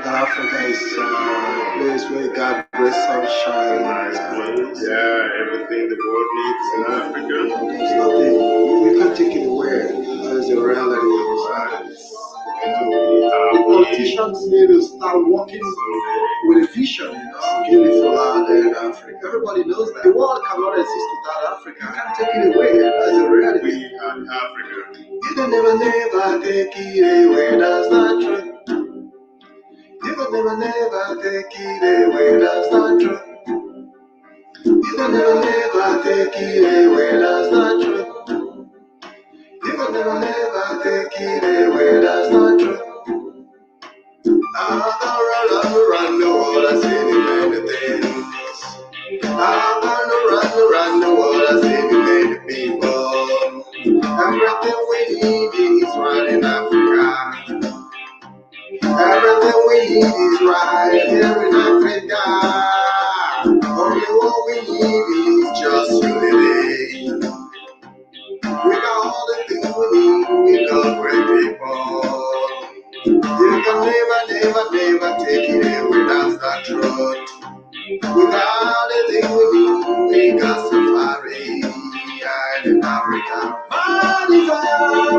Africa is a place where God brings sunshine. Nice place. Yeah, everything the world needs in Africa. There's nothing, you can't take it away. There's a reality. The politicians need to start working with a vision, beautiful land in Africa. Everybody knows that. The world cannot exist without Africa. You can't take it away. That's a reality. We and Africa. You can never take it away. That's not true. You can never take it away. That's not true. You can never take it away. That's not true. You can never take it away. That's not true. I'm gonna run the world. I see many things. I'm gonna run the world. I see many people. Everything we need is right in Africa. Everything we need is right here in Africa. Only what we need is just unity. We got all the things we need. We got great people. You can never take it away. That's the truth. We got all the things we need. We got safari in Africa. My desire,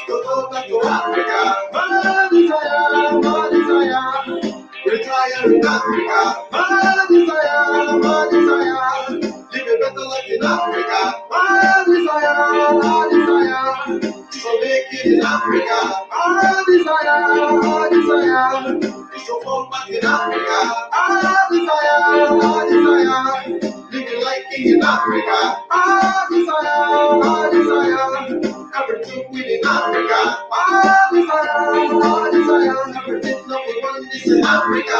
to go back to Africa. My desire, retire in Africa. My desire, live a better life in Africa. My desire, so make it in Africa. My desire, so fall back in Africa. My desire, living like king in Africa. My desire, everything within Africa. My desire, everything nothing but this in Africa.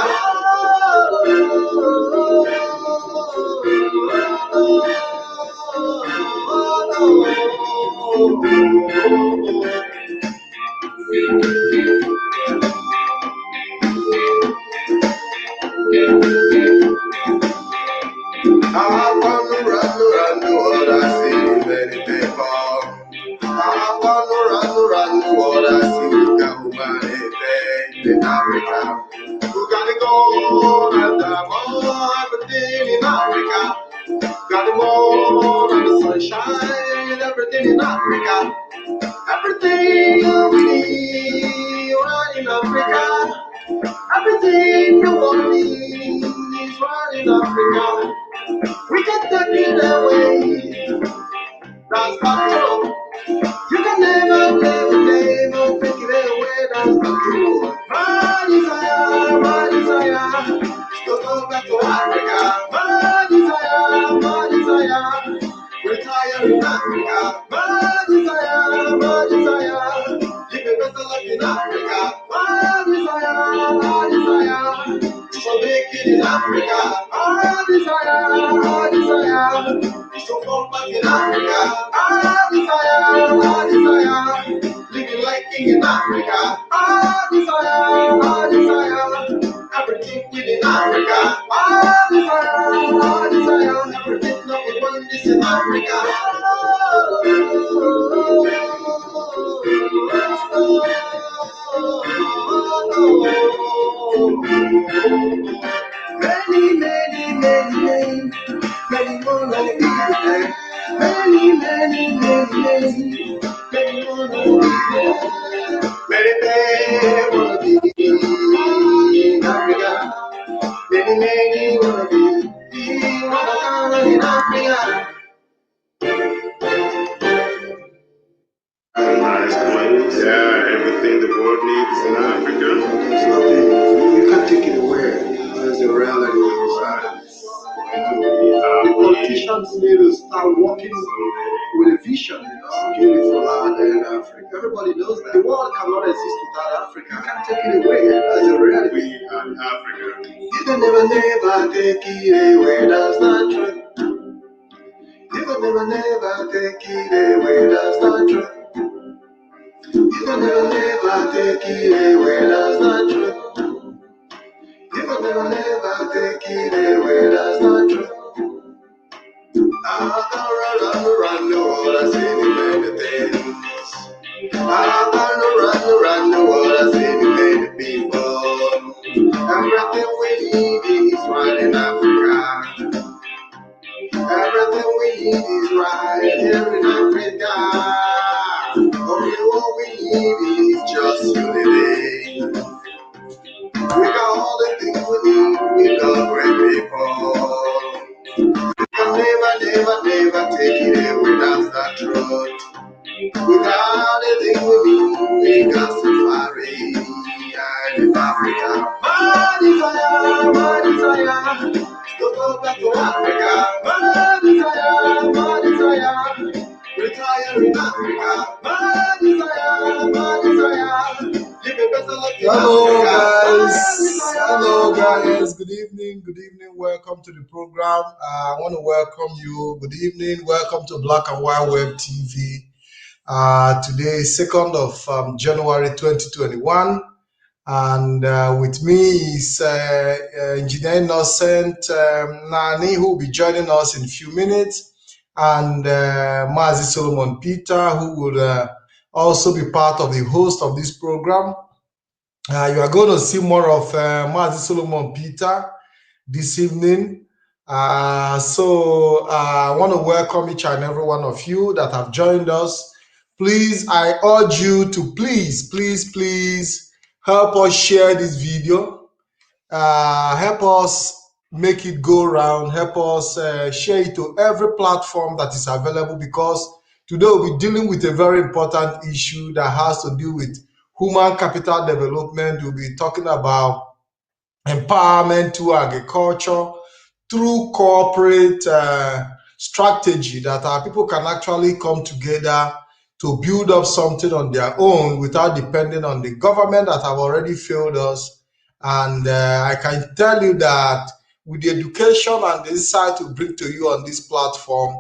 I'm gonna run the world, I see many people. I'm gonna run the world, I see the humanity in Africa. We gotta go at the more, everything in Africa. Gotta go on the sunshine, everything in Africa. Everything we need right in Africa. Everything the world needs right in Africa. We can take it away. That's not true. You can never take it away. That's not true. My desire, to go back to Africa. My desire, retire in Africa. My desire, live a better life in Africa. My desire, so make it in Africa. My desire, so fall back in Africa. My desire, living like king in Africa. My desire, everything within Africa. My desire, everything nothing but this in Africa. Many more like people there. Many more like people. Many wanna be in Africa. Many wanna be in Africa. Nice place. Yeah, everything the world needs in Africa. There's nothing, you can't take it away. There's a reality. The politicians need to start working with a vision, beautiful land in Africa. Everybody knows that. The world cannot exist without Africa. You can't take it away. That's a reality. We and Africa. You can never take it away. That's not true. You can never take it away. That's not true. You can never take it away. That's not true. You can never take it away. That's not true. I'm gonna run the world. I see many things. I'm gonna run the world. I see many people. Africa. My desire, to go back to Africa. My desire, retire in Africa. My desire, live a better life in Africa. Hello guys, good evening, welcome to the program. I want to welcome you, good evening, welcome to Black and White Web TV. Today is 2nd of January 2021, and with me is Engineer Innocent Nani, who will be joining us in a few minutes, and Mazi Solomon Peter, who will also be part of the host of this program. You are going to see more of Mazi Solomon Peter this evening. So I want to welcome each and every one of you that have joined us. Please, I urge you to please help us share this video. Help us make it go around. Help us share it to every platform that is available, because today we'll be dealing with a very important issue that has to do with human capital development. We'll be talking about empowerment through agriculture, through corporate strategy, that our people can actually come together to build up something on their own without depending on the government that have already failed us. And I can tell you that with the education and the insight we bring to you on this platform,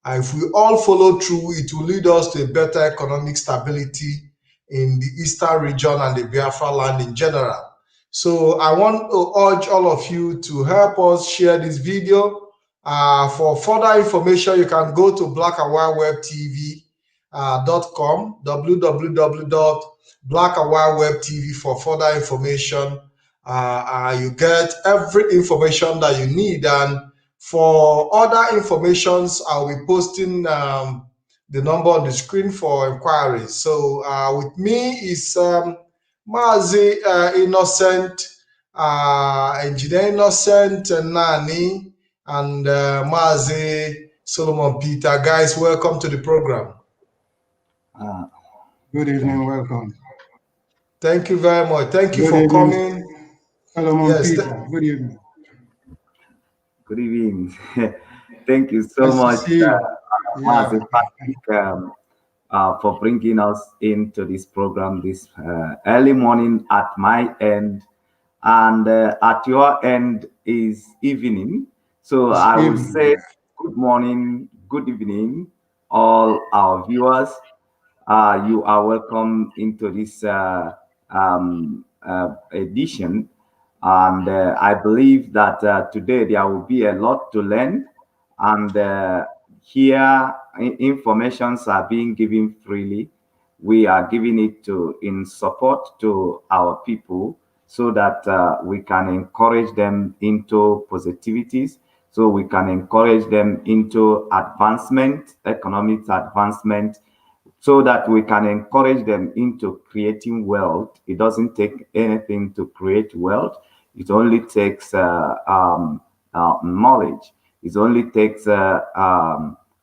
if we all follow through, it will lead us to a better economic stability in the eastern region and the Biafra land in general. So I want to urge all of you to help us share this video. For further information, you can go to blackandwhitewebtv.com, www.blackandwhitewebtv for further information. You get every information that you need. And for other informations, I'll be posting the number on the screen for inquiries. So with me is Mazi Innocent, Engineer Innocent Nani, and Mazi Solomon Peter. Guys, welcome to the program. Good evening, welcome. Thank you very much. Thank you for coming. Solomon Peter, good evening. Good evening. Thank you so much, Mazi Patrick, for bringing us into this program this early morning at my end, and at your end is evening. So I will say good morning, good evening, all our viewers. You are welcome into this edition, and I believe that today there will be a lot to learn, and here informations are being given freely. We are giving it in support to our people, so that we can encourage them into positivities, so we can encourage them into advancement, economic advancement, so that we can encourage them into creating wealth. It doesn't take anything to create wealth. It only takes knowledge. It only takes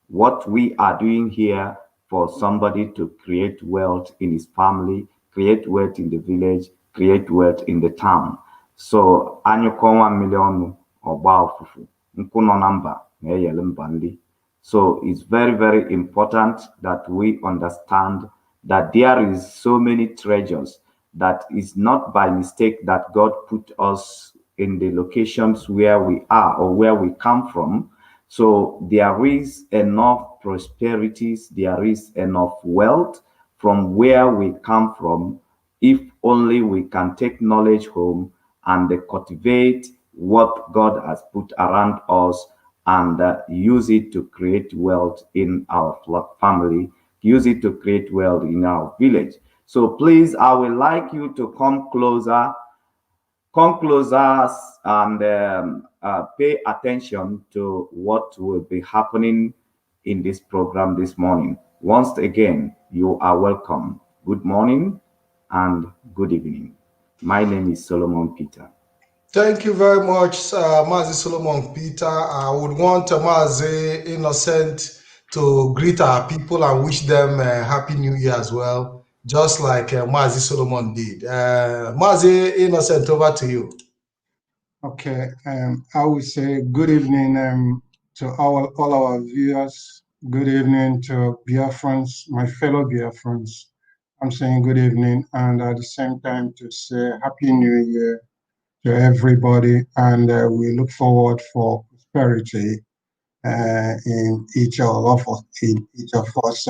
what we are doing here for somebody to create wealth in his family, create wealth in the village, create wealth in the town. So, anyoko 1 million ọgba ofufu nkwu nọ na mba na-eyele mba nri. So it's very, very important that we understand that there is so many treasures, that is not by mistake that God put us in the locations where we are or where we come from. So there is enough prosperities, there is enough wealth from where we come from, if only we can take knowledge home and cultivate what God has put around us, and use it to create wealth in our family, use it to create wealth in our village. So please, I would like you to come closer and pay attention to what will be happening in this program this morning. Once again, you are welcome. Good morning and good evening. My name is Solomon Peter. Thank you very much, Mazi Solomon Peter. I would want Mazi Innocent to greet our people and wish them a Happy New Year as well. just like Mazi Solomon did. Mazi Innocent, over to you. Okay, I would say good evening to all our viewers. Good evening to Biafrans, my fellow Biafrans. I'm saying good evening, and at the same time to say Happy New Year to everybody, and we look forward for prosperity in each of us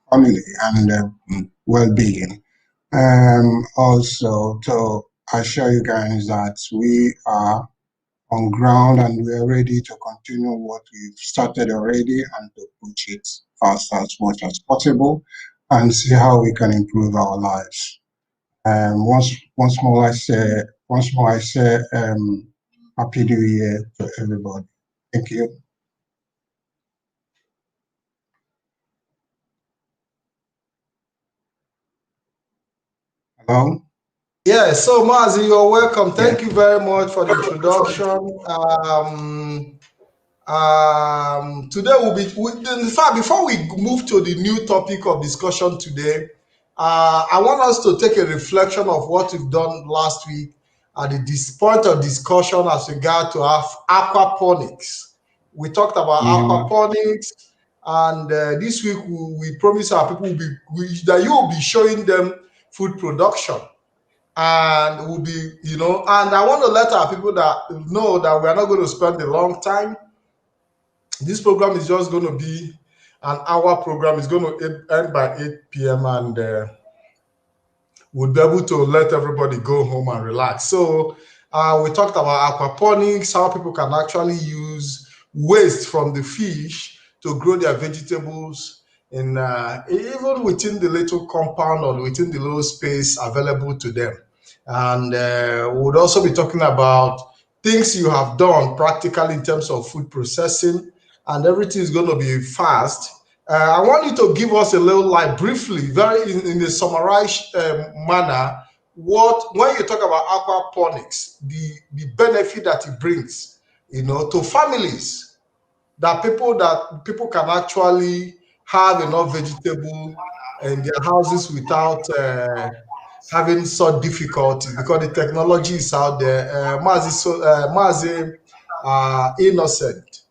family and well-being. Also to assure you guys that we are on ground and we are ready to continue what we've started already and to push it fast as much as possible and see how we can improve our lives. Once more I say Happy New Year to everybody. Thank you. Hello? Yeah, so Mazi, you're welcome. Thank you very much for the introduction. Today in fact, before we move to the new topic of discussion today, I want us to take a reflection of what we've done last week at this point of discussion as regard to aquaponics. We talked about aquaponics, and this week we promise our people that you will be showing them food production, and we'll be, and I want to let our people that know that we are not going to spend a long time. This program is just going to be an hour program. It's going to end by 8 p.m. and we'll be able to let everybody go home and relax. So we talked about aquaponics, how people can actually use waste from the fish to grow their vegetables in even within the little compound or within the little space available to them. And we'll also be talking about things you have done practically in terms of food processing, and everything is going to be fast. I want you to give us a little, like, briefly, very in a summarized manner, when you talk about aquaponics, the benefit that it brings, to families, that people can actually have enough vegetable in their houses without having such difficulty, because the technology is out there. Mazi Innocent.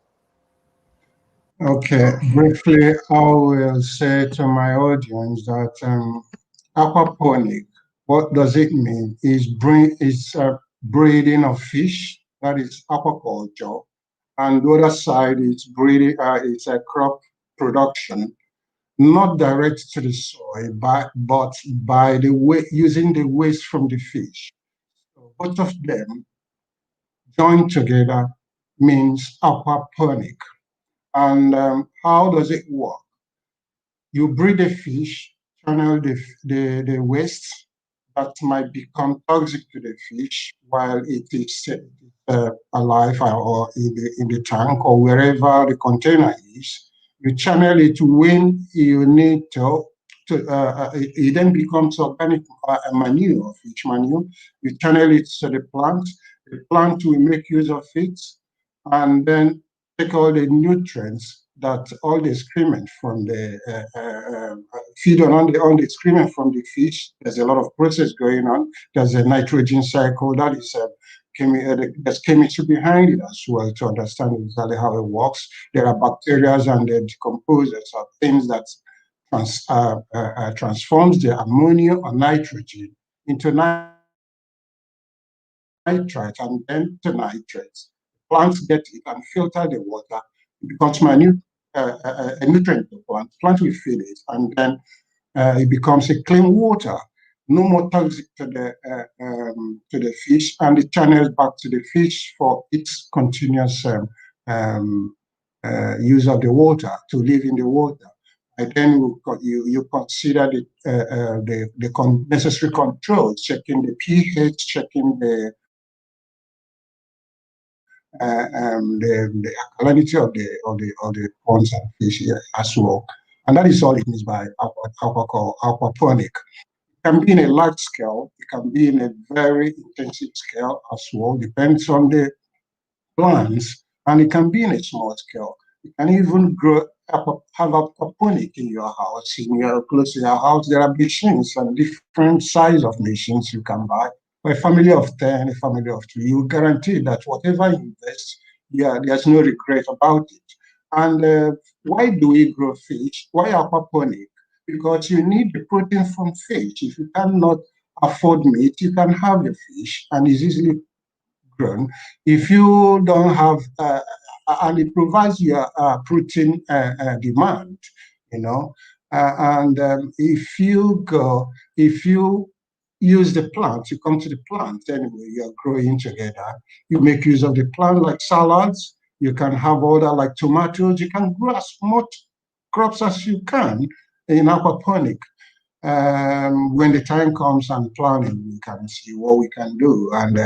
Okay, briefly, I will say to my audience that aquaponic, what does it mean? Is breeding of fish, that is aquaculture, and the other side is breeding, it's a crop production, not direct to the soil, but by the way, using the waste from the fish. So both of them joined together means aquaponic. And how does it work? You breed a fish, channel the waste that might become toxic to the fish while it is alive or in the tank or wherever the container is. You channel it when you need it then becomes organic manure, fish manure. You channel it to the plant will make use of it, and then take all the nutrients that all the excrement from the feed on the excrement from the fish. There's a lot of process going on. There's a nitrogen cycle that is there's chemistry behind it as well to understand exactly how it works. There are bacteria and the decomposers are things that transforms the ammonia or nitrogen into nitrite and then to nitrates. Plants get it and filter the water. It becomes a nutrient to plant. Plant will feed it, and then it becomes a clean water. No more toxic to the fish, and it channels back to the fish for its continuous use of the water to live in the water. And then you consider the necessary controls, checking the pH, checking the alkalinity of the ponds and fish here as well. And that is all it means by aquaponic. It can be in a large scale, it can be in a very intensive scale as well, depends on the plants, and it can be in a small scale. It can even grow have aquaponic in your house, close to your house, there are machines and different size of machines you can buy. For a family of 10, a family of 2, you guarantee that whatever you invest, yeah, there's no regret about it. And why do we grow fish? Why aquaponic? Because you need the protein from fish. If you cannot afford meat, you can have the fish and it's easily grown. If you don't have, and it provides your protein demand, you know. And if you use the plant, you come to the plant anyway, you're growing together. You make use of the plant like salads. You can have other like tomatoes. You can grow as much crops as you can in aquaponic. When the time comes and planning, we can see what we can do. And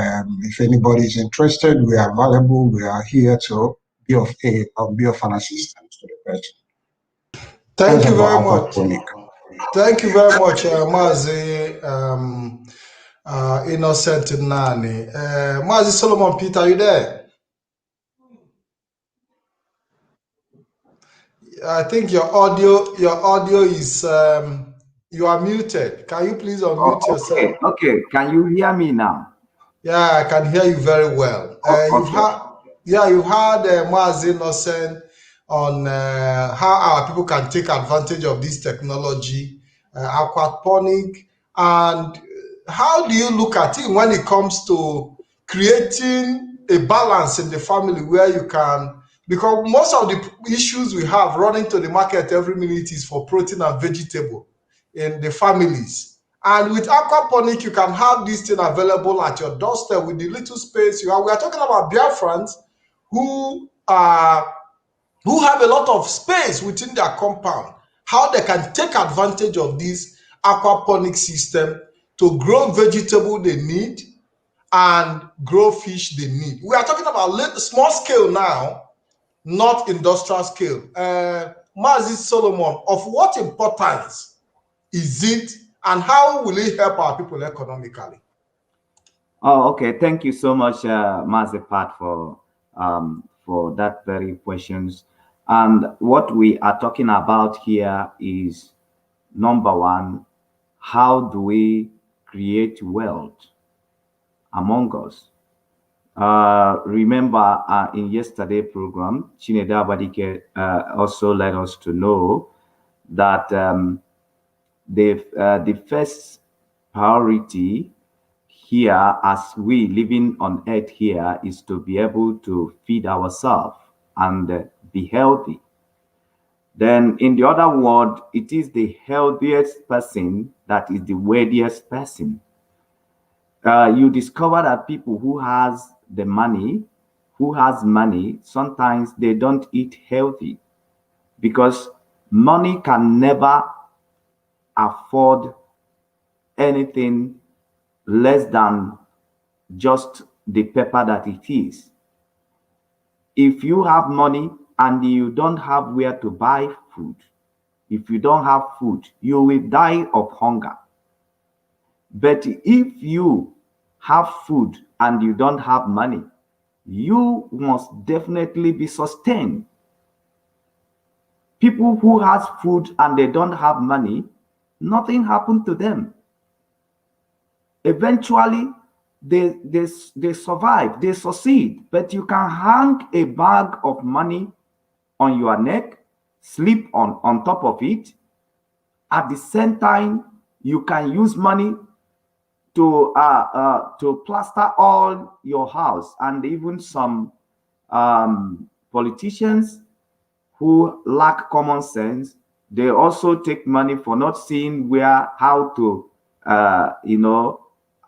if anybody is interested, we are available. We are here to be of aid or be of an assistance to the person. Thank That's you very about much. aquaponic. Thank you very much, Mazi Innocent Nani. Mazi Solomon Peter, are you there? I think your audio is you are muted. Can you please unmute yourself? Okay. Can you hear me now? Yeah, I can hear you very well. You've had Mazi Innocent on how our people can take advantage of this technology, aquaponic, and how do you look at it when it comes to creating a balance in the family where you can, because most of the issues we have running to the market every minute is for protein and vegetable in the families. And with aquaponic, you can have this thing available at your doorstep with the little space you have. We are talking about BIAFRANs who have a lot of space within their compound, how they can take advantage of this aquaponic system to grow vegetable they need and grow fish they need. We are talking about small scale now, not industrial scale. Mazi Solomon, of what importance is it and how will it help our people economically? Oh, okay. Thank you so much, Mazepat, for that very questions. And what we are talking about here is number one, how do we create wealth among us? Remember in yesterday program, Chineda Badike also let us to know that the first priority here as we living on earth here is to be able to feed ourselves and be healthy. Then in the other word, it is the healthiest person that is the wealthiest person. You discover that people who has money, sometimes they don't eat healthy because money can never afford anything less than just the paper that it is. If you have money and you don't have where to buy food, if you don't have food, you will die of hunger. But if you have food and you don't have money, you must definitely be sustained. People who has food and they don't have money, nothing happened to them. Eventually, they survive, they succeed. But you can hang a bag of money on your neck, sleep on top of it. At the same time, you can use money to plaster all your house. And even some politicians who lack common sense, they also take money for not seeing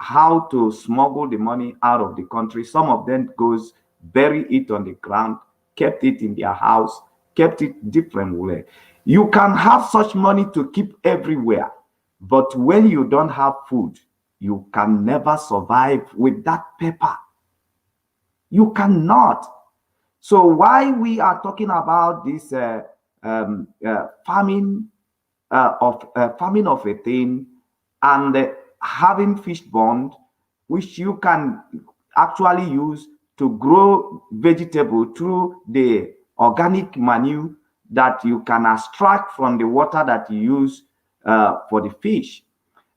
how to smuggle the money out of the country. Some of them goes bury it on the ground, kept it in their house, kept it different way. You can have such money to keep everywhere, but when you don't have food, you can never survive with that paper. You cannot. So why we are talking about this farming of a thing and having fish bond, which you can actually use to grow vegetable through the organic manure that you can extract from the water that you use for the fish.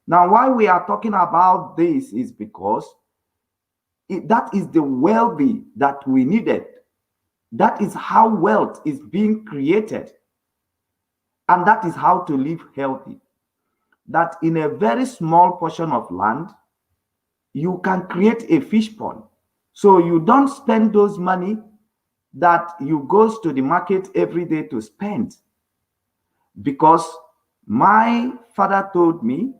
Now, why we are talking about this is because that is the wealthy that we needed. That is how wealth is being created. And that is how to live healthy. That in a very small portion of land, you can create a fish pond. So you don't spend those money that you goes to the market every day to spend. Because my father told me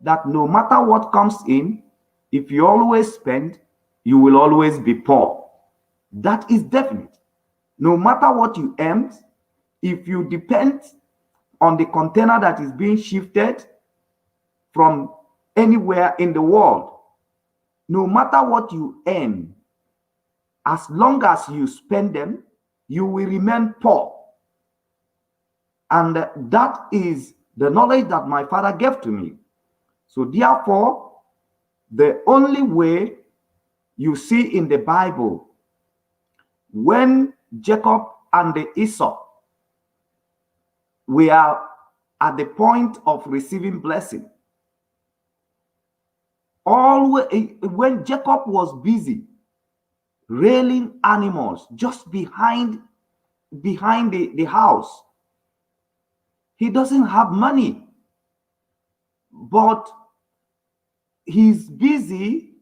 that no matter what comes in, if you always spend, you will always be poor. That is definite. No matter what you earn, if you depend on the container that is being shifted from anywhere in the world, no matter what you earn, as long as you spend them, you will remain poor. And that is the knowledge that my father gave to me. So therefore, the only way you see in the Bible, when Jacob and the Esau were at the point of receiving blessing, always when Jacob was busy railing animals just behind the house, he doesn't have money, but he's busy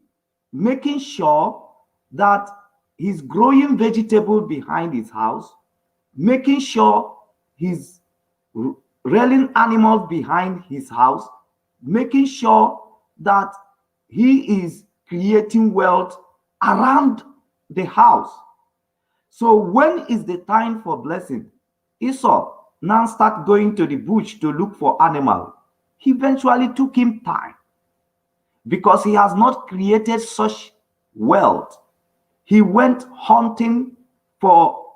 making sure that he's growing vegetable behind his house, making sure he's railing animals behind his house, making sure that he is creating wealth around the house. So when is the time for blessing? Esau now start going to the bush to look for animal. He eventually took him time because he has not created such wealth. He went hunting for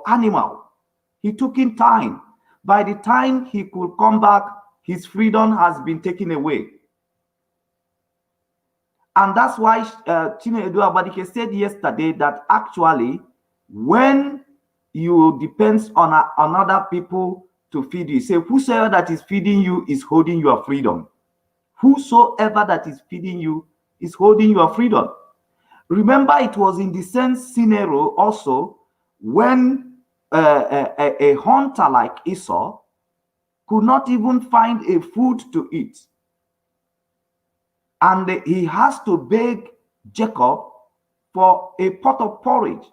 animal. He took him time. By the time he could come back, his freedom has been taken away. And that's why Chinedu Abadike said yesterday that actually when you depend on other people to feed you, say whosoever that is feeding you is holding your freedom. Whosoever that is feeding you is holding your freedom. Remember, it was in the same scenario also when a hunter like Esau could not even find a food to eat. And he has to beg Jacob for a pot of porridge.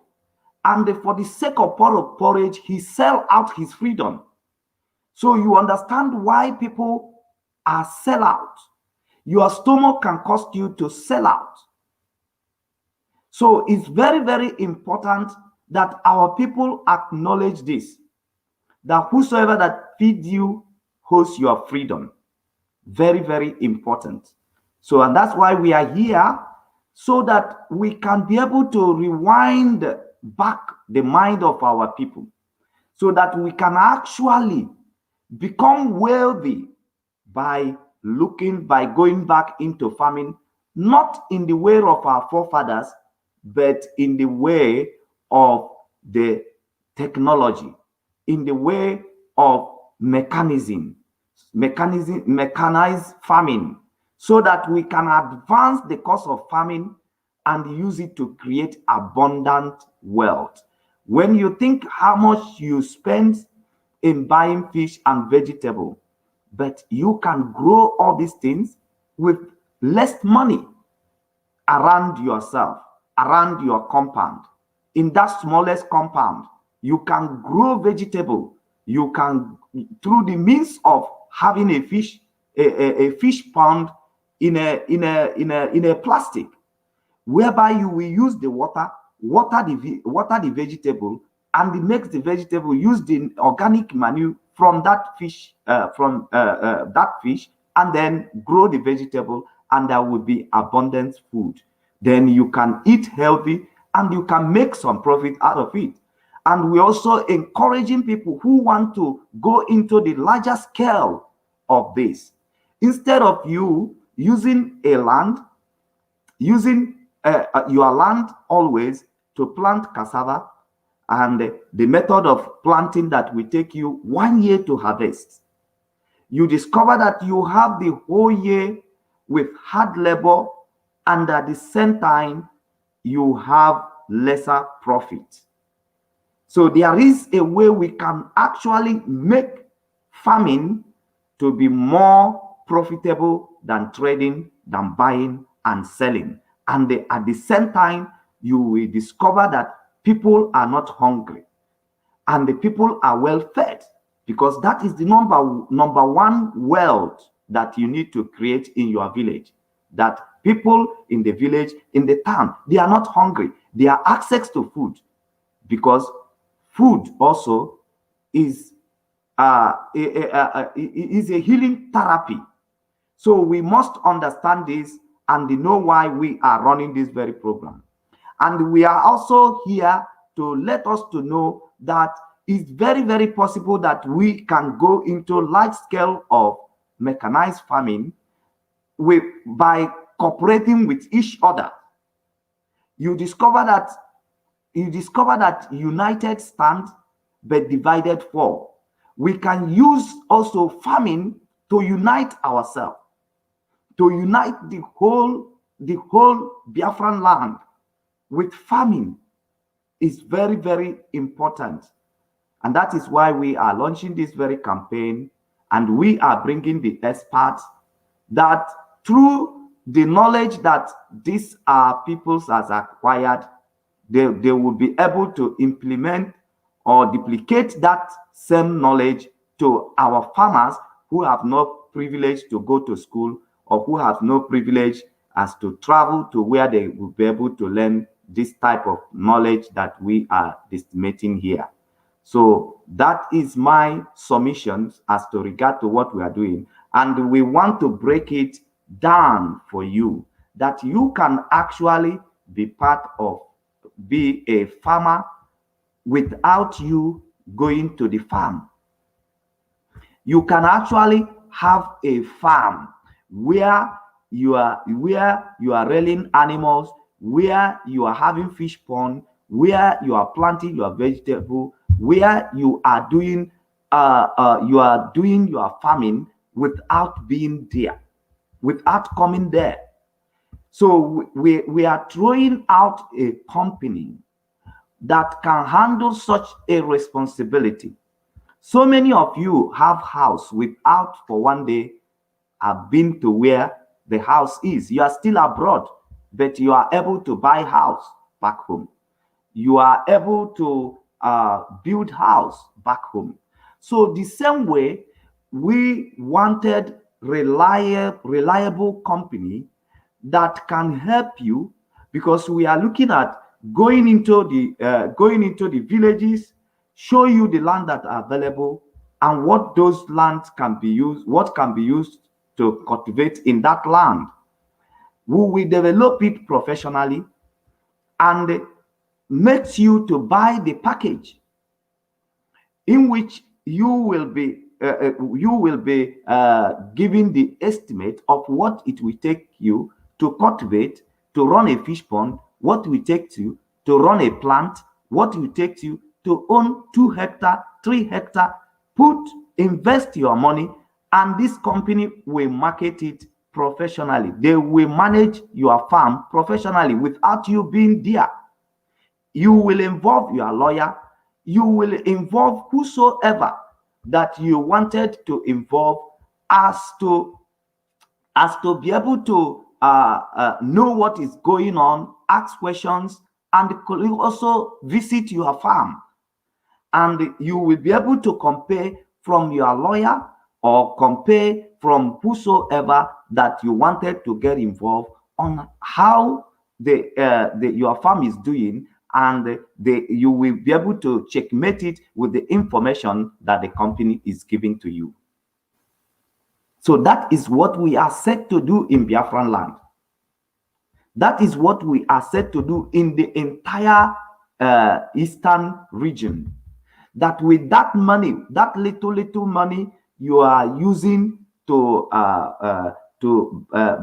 And for the sake of pot of porridge, he sell out his freedom. So you understand why people are sell out. Your stomach can cost you to sell out. So it's very, very important that our people acknowledge this, that whosoever that feeds you holds your freedom. Very, very important. So, and that's why we are here, so that we can be able to rewind back the mind of our people, so that we can actually become wealthy by going back into farming, not in the way of our forefathers, but in the way of the technology, in the way of mechanized farming, so that we can advance the cost of farming and use it to create abundant wealth. When you think how much you spend in buying fish and vegetable, but you can grow all these things with less money around yourself, around your compound. In that smallest compound, you can grow vegetable. You can, through the means of having a fish pond in a plastic, whereby you will use the water the vegetable, and it makes the vegetable use the organic manure from that fish, and then grow the vegetable, and there will be abundant food. Then you can eat healthy and you can make some profit out of it. And we're also encouraging people who want to go into the larger scale of this. Instead of you using your land always to plant cassava and the method of planting that will take you 1 year to harvest. You discover that you have the whole year with hard labor, and at the same time, you have lesser profit. So there is a way we can actually make farming to be more profitable than trading, than buying and selling. And at the same time, you will discover that people are not hungry and the people are well fed, because that is the number one wealth that you need to create in your village. That people in the village, in the town, they are not hungry. They have access to food, because food also is a healing therapy. So we must understand this and know why we are running this very program. And we are also here to let us to know that it's very, very possible that we can go into large scale of mechanized farming by cooperating with each other. You discover that united stand but divided fall. We can use also farming to unite ourselves, to unite the whole Biafran land with farming is very, very important. And that is why we are launching this very campaign, and we are bringing the experts that through the knowledge that these peoples has acquired, they will be able to implement or duplicate that same knowledge to our farmers who have no privilege to go to school, or who have no privilege as to travel to where they will be able to learn this type of knowledge that we are estimating here. So that is my submission as to regard to what we are doing. And we want to break it down for you, that you can actually be a farmer without you going to the farm. You can actually have a farm where you are rearing animals, where you are having fish pond, where you are planting your vegetable, where you are doing your farming without being there, without coming there. So we are throwing out a company that can handle such a responsibility. So many of you have house without for one day have been to where the house is. You are still abroad, but you are able to buy house back home. You are able to build house back home. So the same way, we wanted reliable company that can help you, because we are looking at going into the villages, show you the land that are available and what those lands can be used, what can be used to cultivate in that land. We will develop it professionally and makes you to buy the package, in which you will be giving the estimate of what it will take you to cultivate, to run a fish pond, what will take you to run a plant, what will take you to own 2 hectares, 3 hectares. Invest your money, and this company will market it professionally. They will manage your farm professionally without you being there. You will involve your lawyer, you will involve whosoever that you wanted to involve, as to be able to know what is going on, ask questions, and also visit your farm. And you will be able to compare from your lawyer or compare from whosoever that you wanted to get involved on how your farm is doing, and you will be able to checkmate it with the information that the company is giving to you. So that is what we are set to do in Biafran land. That is what we are set to do in the entire eastern region. That with that money, that little money you are using to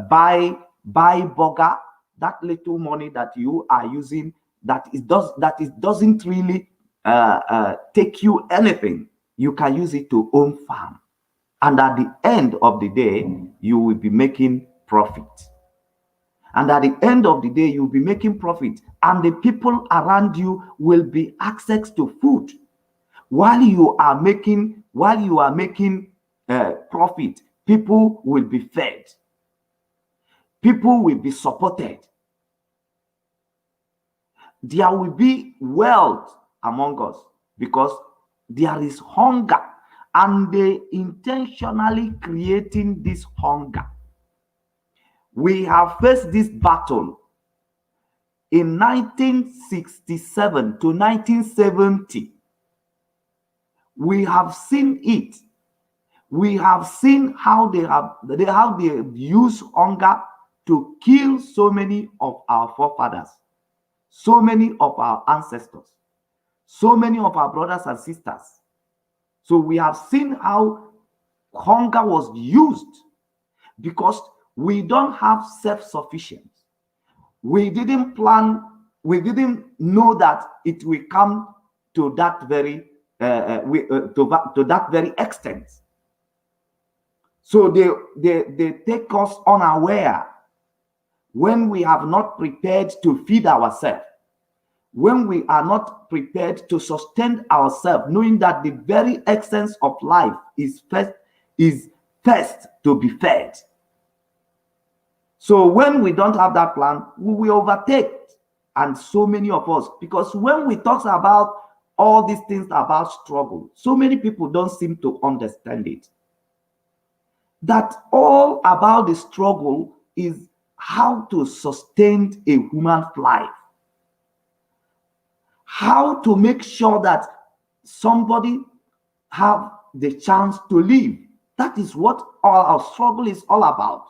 buy burger, that little money that you are using, that doesn't really take you anything. You can use it to own farm. And at the end of the day, you will be making profit. And at the end of the day, you'll be making profit. And the people around you will be access to food. While you are making profit, people will be fed. People will be supported. There will be wealth among us because there is hunger, and they intentionally creating this hunger. We have faced this battle in 1967 to 1970. We have seen it. We have seen how they have used hunger to kill so many of our forefathers, so many of our ancestors, so many of our brothers and sisters. So we have seen how hunger was used because we don't have self-sufficiency. We didn't plan, we didn't know that it will come to that very to that very extent. So they take us unaware when we have not prepared to feed ourselves, when we are not prepared to sustain ourselves, knowing that the very essence of life is first to be fed. So when we don't have that plan, we will overtake. And so many of us, because when we talk about all these things about struggle, so many people don't seem to understand it. That all about the struggle is how to sustain a human life. How to make sure that somebody have the chance to live. That is what all our struggle is all about.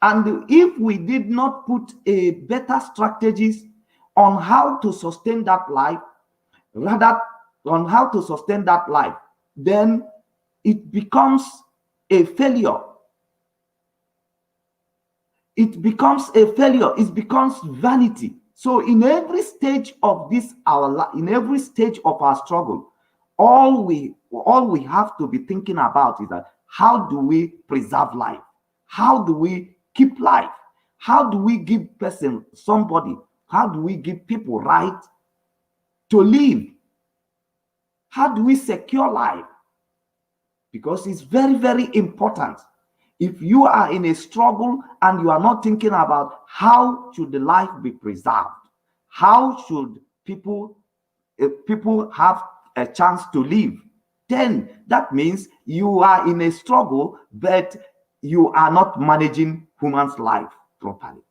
And if we did not put a better strategies on how to sustain that life, rather on how to sustain that life, then it becomes a failure. It becomes a failure. It becomes vanity. So in every stage of this our life, in every stage of our struggle, all we have to be thinking about is that how do we preserve life? How do we keep life? How do we give somebody, how do we give people right to live? How do we secure life? Because it's very, very important. If you are in a struggle and you are not thinking about how should the life be preserved, how should people have a chance to live, then that means you are in a struggle, but you are not managing human's life properly.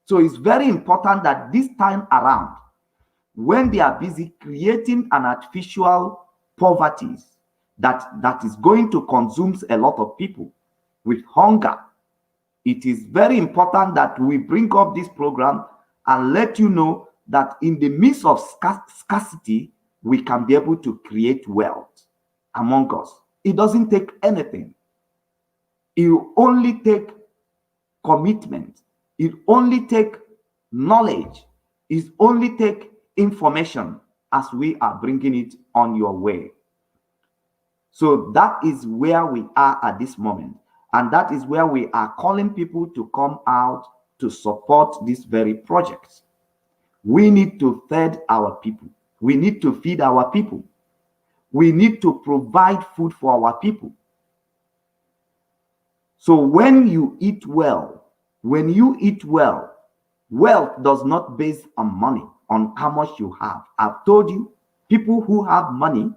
So it's very important that this time around, when they are busy creating an artificial poverty that is going to consume a lot of people with hunger, it is very important that we bring up this program and let you know that in the midst of scarcity, we can be able to create wealth among us. It doesn't take anything. It only take commitment. It only take knowledge. It only take information as we are bringing it on your way. So that is where we are at this moment. And that is where we are calling people to come out to support this very project. We need to feed our people. We need to feed our people. We need to provide food for our people. So when you eat well, wealth does not base on money, on how much you have. I've told you, people who have money,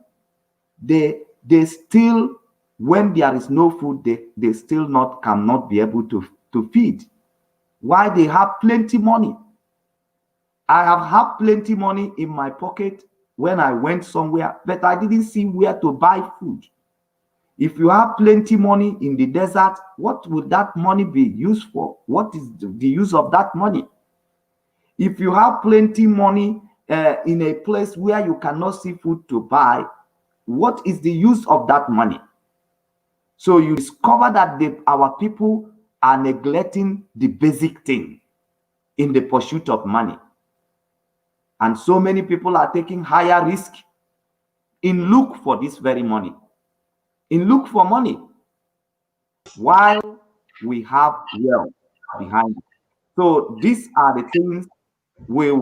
they still, when there is no food, they still cannot be able to feed. Why? They have plenty money. I have had plenty money in my pocket when I went somewhere, but I didn't see where to buy food. If you have plenty money in the desert, what would that money be used for? What is the use of that money? If you have plenty money in a place where you cannot see food to buy, what is the use of that money? So you discover that our people are neglecting the basic thing in the pursuit of money. And so many people are taking higher risk in look for this very money, in look for money, while we have wealth behind it. So these are the things we are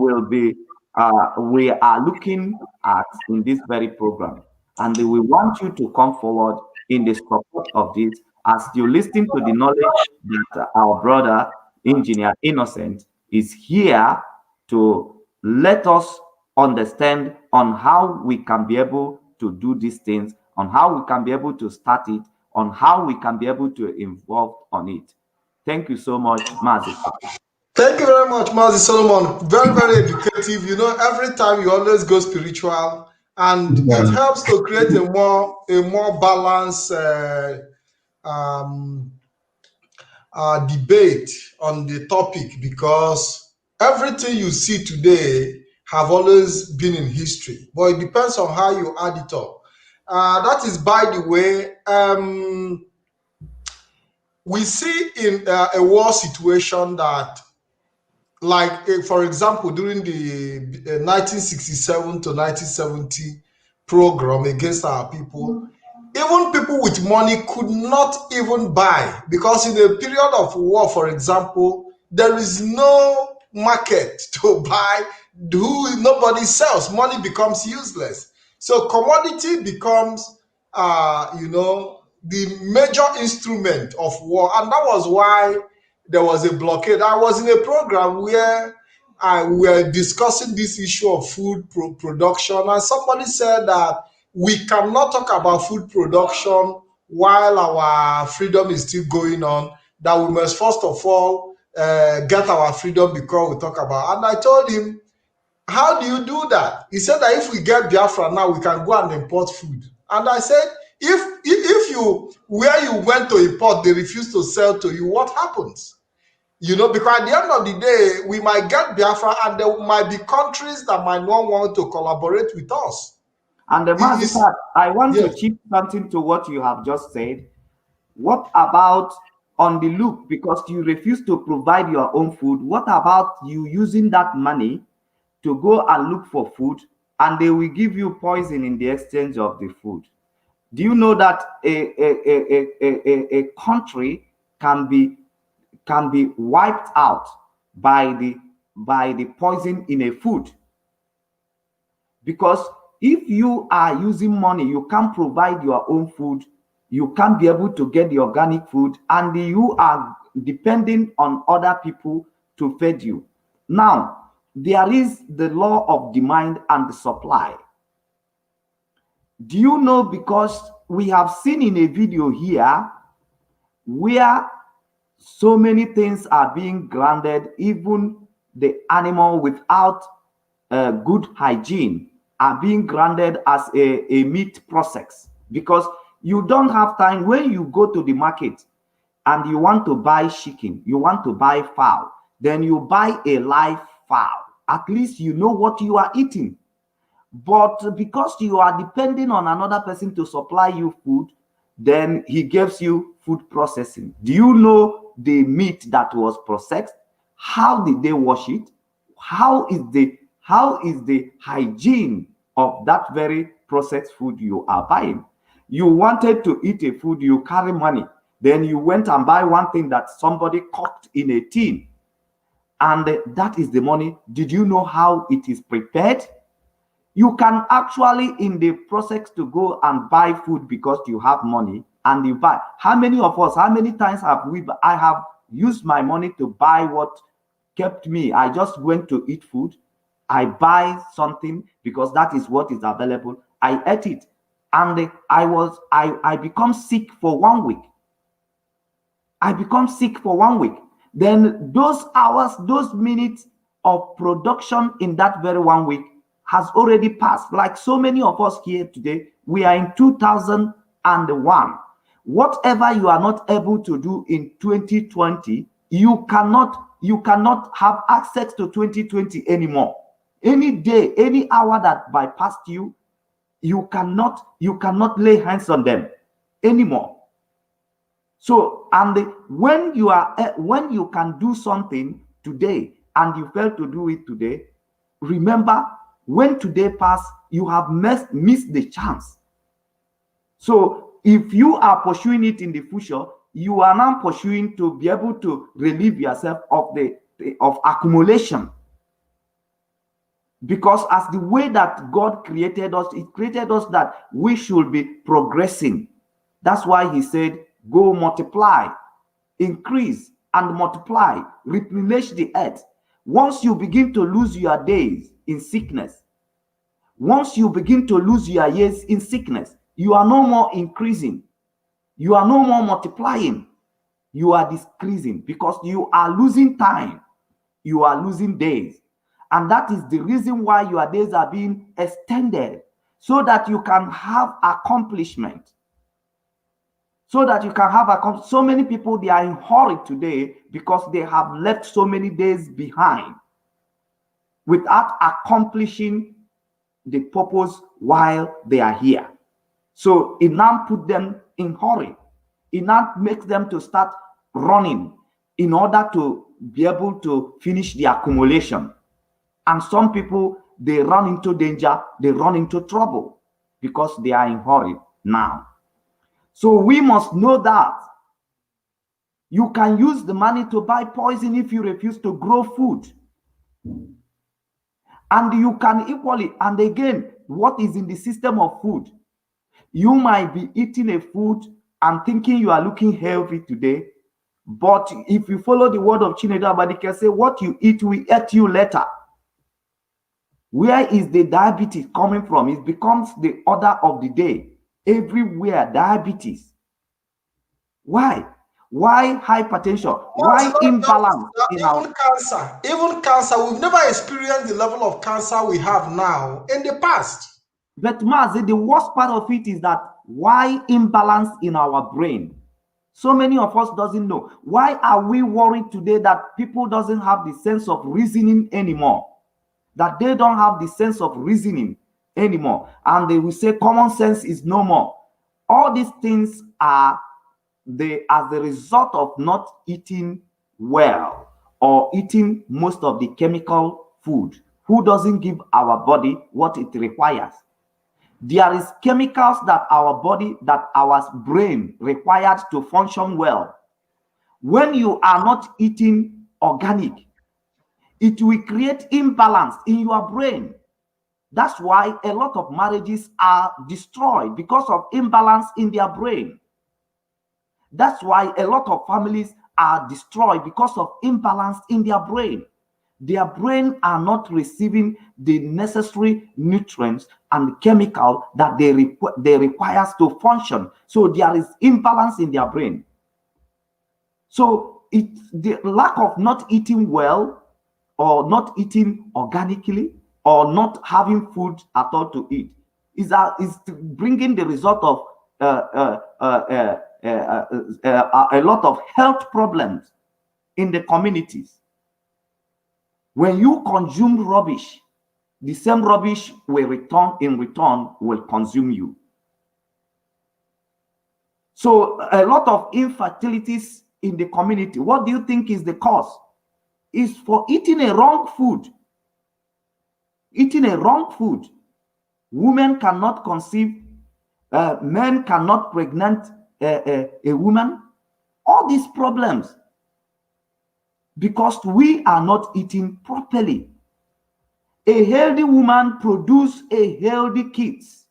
looking at in this very program. And we want you to come forward in the support of this as you listen to the knowledge that our brother, Engineer Innocent, is here to let us understand on how we can be able to do these things, on how we can be able to start it, on how we can be able to involve on it. Thank you so much, Mazi. Thank you very much, Mazi Solomon. Very, very educative. You know, every time you always go spiritual, and it Yeah. helps to create a more balanced um, debate on the topic, because everything you see today have always been in history, but it depends on how you add it up. That is, by the way, we see in a war situation that, like, for example, during the 1967 to 1970 program against our people, even people with money could not even buy, because in a period of war, for example, there is no market to buy. Nobody sells, money becomes useless, so commodity becomes the major instrument of war. And that was why there was a blockade. I was in a program where we were discussing this issue of food production, and somebody said that we cannot talk about food production while our freedom is still going on, that we must first of all get our freedom before we talk about. And I told him, how do you do that? He said that if we get Biafra now, we can go and import food. And I said, if you, where you went to import, they refuse to sell to you, what happens? You know, because at the end of the day, we might get Biafra, and there might be countries that might not want to collaborate with us. And the Mazikat, I want to Yes. chip something to what you have just said. What about on the look, because you refuse to provide your own food? What about you using that money to go and look for food, and they will give you poison in the exchange of the food? Do you know that a country can be wiped out by the poison in a food? Because if you are using money, you can't provide your own food, you can't be able to get the organic food, and you are depending on other people to feed you. Now, there is the law of demand and the supply. Do you know, because we have seen in a video here where so many things are being grounded, even the animal without good hygiene are being grounded as a meat process, because you don't have time. When you go to the market and you want to buy chicken, you want to buy fowl, then you buy a live fowl. At least you know what you are eating. But because you are depending on another person to supply you food, then he gives you food processing. Do you know the meat that was processed? How did they wash it? How is the hygiene of that very processed food you are buying? You wanted to eat a food, you carry money, then you went and buy one thing that somebody cooked in a tin, and that is the money. Did you know how it is prepared? You can actually, in the process, to go and buy food because you have money, and you buy. How many of us, how many times I have used my money to buy what kept me? I just went to eat food. I buy something because that is what is available. I ate it, and I become sick for 1 week. I become sick for 1 week. Then those hours, those minutes of production in that very 1 week has already passed. Like so many of us here today, we are in 2001. Whatever you are not able to do in 2020, you cannot have access to 2020 anymore. Any day, any hour that bypassed you, you cannot lay hands on them anymore. So, and when you can do something today and you fail to do it today, remember, when today pass, you have missed the chance. So if you are pursuing it in the future, you are now pursuing to be able to relieve yourself of of accumulation. Because as the way that God created us, it created us that we should be progressing. That's why he said, go multiply, increase and multiply, replenish the earth. Once you begin to lose your days in sickness, once you begin to lose your years in sickness, you are no more increasing. You are no more multiplying. You are decreasing because you are losing time. You are losing days. And that is the reason why your days are being extended, so that you can have accomplishment. So that you can have so many people, they are in hurry today because they have left so many days behind without accomplishing the purpose while they are here. So it now puts them in hurry. It now makes them to start running in order to be able to finish the accumulation. And some people, they run into danger, they run into trouble because they are in hurry now. So we must know that you can use the money to buy poison if you refuse to grow food. And you can equally, and again, what is in the system of food? You might be eating a food and thinking you are looking healthy today, but if you follow the word of Chinedu Abadike, say what you eat will eat you later. Where is the diabetes coming from? It becomes the order of the day. Everywhere, diabetes. Why? Why hypertension? Why imbalance in our cancer? Even cancer, we've never experienced the level of cancer we have now in the past. But Mazi, the worst part of it is that why imbalance in our brain? So many of us doesn't know. Why are we worried today that people doesn't have the sense of reasoning anymore? That they don't have the sense of reasoning anymore. And they will say common sense is no more. All these things are as the result of not eating well or eating most of the chemical food, who doesn't give our body what it requires. There is chemicals that our body, that our brain requires to function well. When you are not eating organic, it will create imbalance in your brain. That's why a lot of marriages are destroyed because of imbalance in their brain. That's why a lot of families are destroyed because of imbalance in their brain. Their brain are not receiving the necessary nutrients and chemical that they require to function. So there is imbalance in their brain. So the lack of not eating well, or not eating organically, or not having food at all to eat is bringing the result of a lot of health problems in the communities. When you consume rubbish, the same rubbish will will consume you. So a lot of infertilities in the community, what do you think is the cause? Is for eating a wrong food. Eating a wrong food. Women cannot conceive, men cannot pregnant a woman. All these problems because we are not eating properly. A healthy woman produces a healthy kids.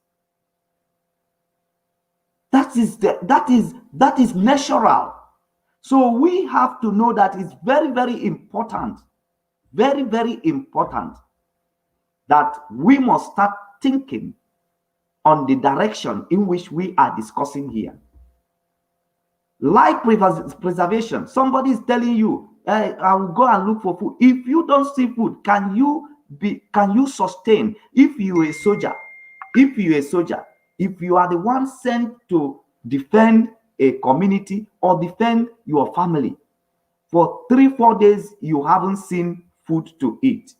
That is natural. So we have to know that it's very, very important, very, very important that we must start thinking on the direction in which we are discussing here. Life preservation. Somebody is telling you, I will go and look for food. If you don't see food, can you sustain? If you are a soldier, if you are the one sent to defend a community or defend your family, for 3-4 days you haven't seen food to eat,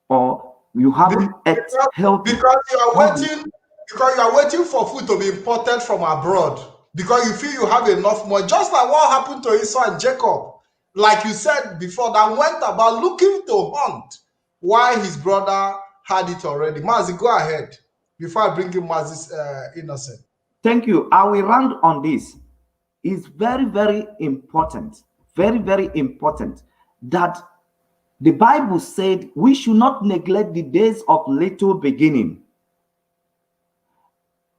or you haven't ate healthy. Because you are waiting for food to be imported from abroad, because you feel you have enough money, just like what happened to Esau and Jacob, like you said before, that went about looking to hunt while his brother had it already. Mazi, go ahead before I bring in Mazi's Innocent. Thank you. I will round on this. It's very, very important, very, very important that the Bible said we should not neglect the days of little beginning.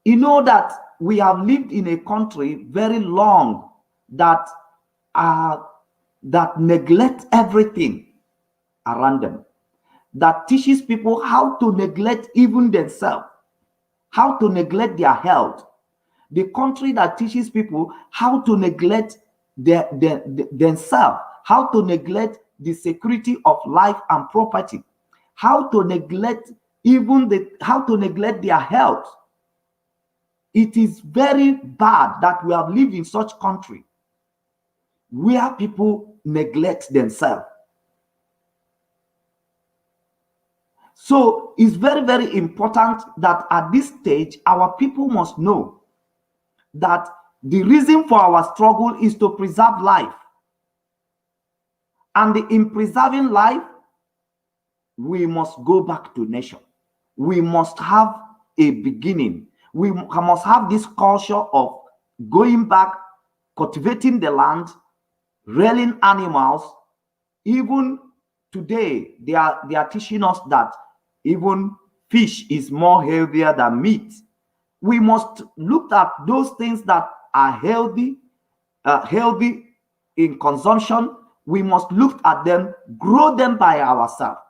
You know that we have lived in a country very long that neglect everything around them, that teaches people how to neglect even themselves, how to neglect their health. The country that teaches people how to neglect themselves, how to neglect the security of life and property, how to neglect how to neglect their health. It is very bad that we have lived in such country where people neglect themselves. So it's very, very important that at this stage, our people must know that the reason for our struggle is to preserve life. And in preserving life, we must go back to nature. We must have a beginning. We must have this culture of going back, cultivating the land, rearing animals. Even today, they are teaching us that even fish is more healthier than meat. We must look at those things that are healthy in consumption. We must look at them, grow them by ourselves.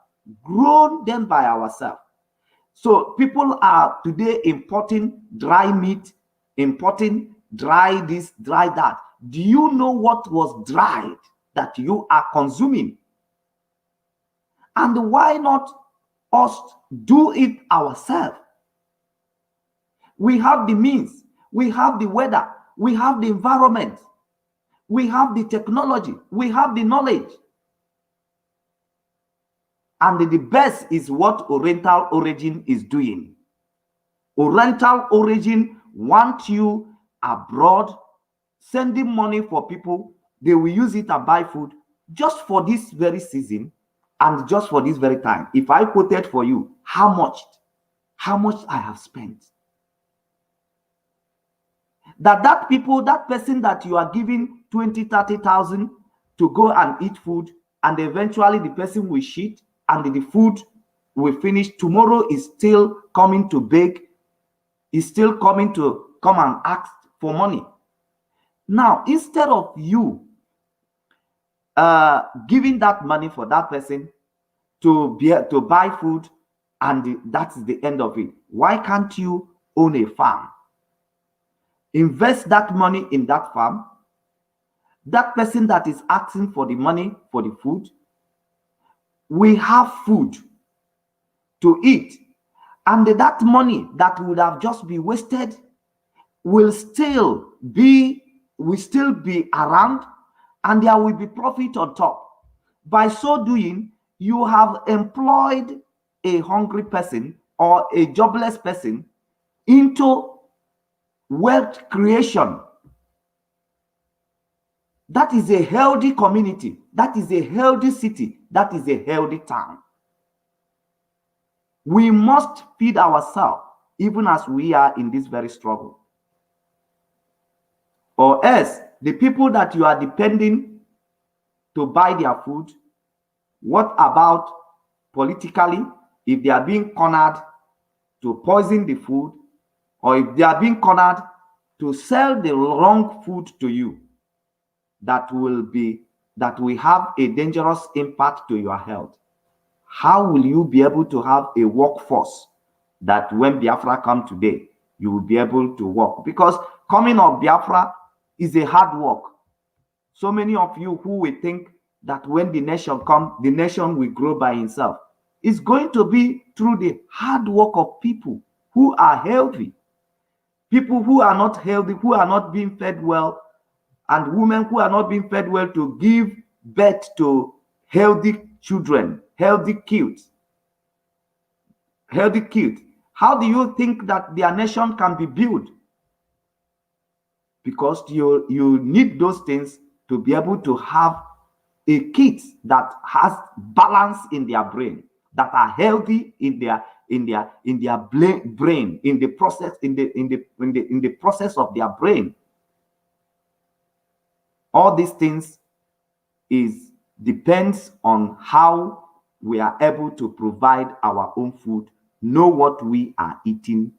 So people are today importing dry meat, importing dry this, dry that. Do you know what was dried that you are consuming? And why not us do it ourselves? We have the means, we have the weather, we have the environment, we have the technology, we have the knowledge. And the best is what Oriental Origin is doing. Oriental Origin want you abroad, sending money for people. They will use it and buy food just for this very season and just for this very time. If I quoted for you how much I have spent, that person that you are giving 20, 30,000 to go and eat food, and eventually the person will shit and the food will finish. Tomorrow is still coming to beg, is still coming to come and ask for money. Now, instead of you giving that money for that person to buy food, and that's the end of it, why can't you own a farm? Invest that money in that farm. That person that is asking for the money for the food, we have food to eat, and that money that would have just been wasted will still be around, and there will be profit on top. By so doing, you have employed a hungry person or a jobless person into wealth creation. That is a healthy community. That is a healthy city. That is a healthy town. We must feed ourselves even as we are in this very struggle. Or else, the people that you are depending to buy their food, what about politically, if they are being cornered to poison the food, or if they are being cornered to sell the wrong food to you, that will have a dangerous impact to your health. How will you be able to have a workforce that when Biafra come today, you will be able to work? Because coming of Biafra is a hard work. So many of you who will think that when the nation comes, the nation will grow by itself. It's going to be through the hard work of people who are healthy. People who are not healthy, who are not being fed well, and women who are not being fed well to give birth to healthy children, healthy kids. How do you think that their nation can be built? Because you need those things to be able to have a kid that has balance in their brain. that are healthy in their brain, in the process of their brain. All these things depends on how we are able to provide our own food, know what we are eating.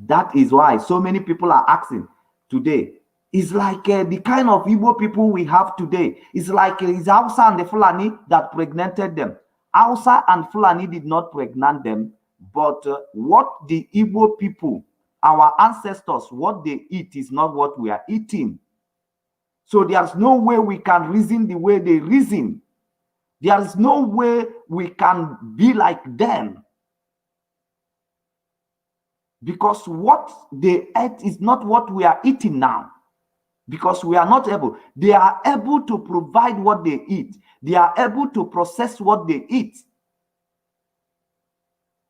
That is why so many people are asking today. It's like the kind of Igbo people we have today. It's like it's Hausa and the Fulani that pregnated them. Hausa and Fulani did not pregnant them, but what the Igbo people, our ancestors, what they eat is not what we are eating. So there's no way we can reason the way they reason. There is no way we can be like them. Because what they ate is not what we are eating now. Because we are not able. They are able to provide what they eat. They are able to process what they eat.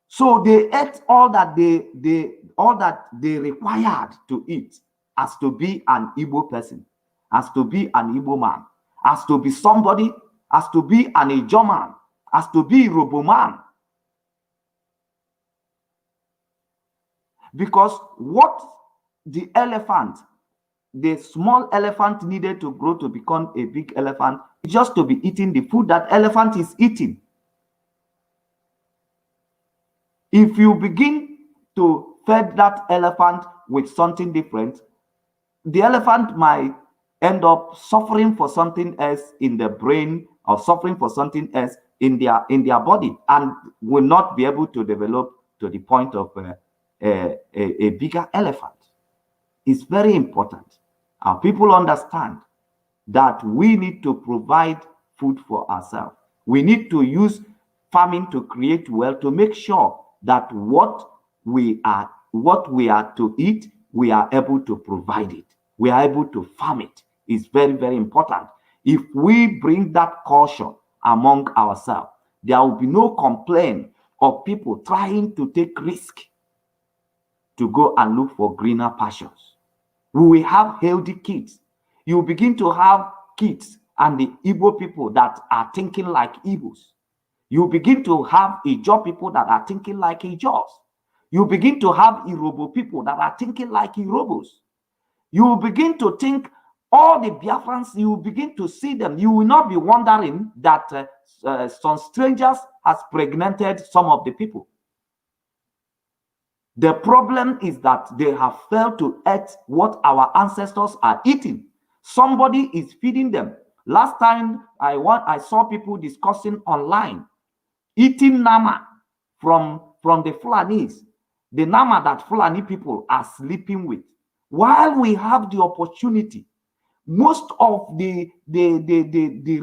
So they ate all that they required to eat as to be an Igbo person, as to be an Igbo man, as to be somebody, as to be an Ijaw man, as to be a Robo man. Because what the small elephant needed to grow to become a big elephant is just to be eating the food that elephant is eating. If you begin to feed that elephant with something different, the elephant might end up suffering for something else in the brain or suffering for something else in their body and will not be able to develop to the point of a bigger elephant. It's very important. Our people understand that we need to provide food for ourselves. We need to use farming to create wealth, to make sure that what we are to eat, we are able to provide it. We are able to farm it. It's very, very important. If we bring that caution among ourselves, there will be no complaint of people trying to take risk to go and look for greener pastures. We will have healthy kids. You begin to have kids and the Igbo people that are thinking like Igbos. You begin to have Ijaw people that are thinking like Ijaws. You begin to have Irobo people that are thinking like Irobos. You begin to think all the Biafrans, you begin to see them. You will not be wondering that some strangers has pregnanted some of the people. The problem is that they have failed to eat what our ancestors are eating. Somebody is feeding them. Last time I saw people discussing online, eating nama from the Fulanis, the nama that Fulani people are sleeping with. While we have the opportunity, most of the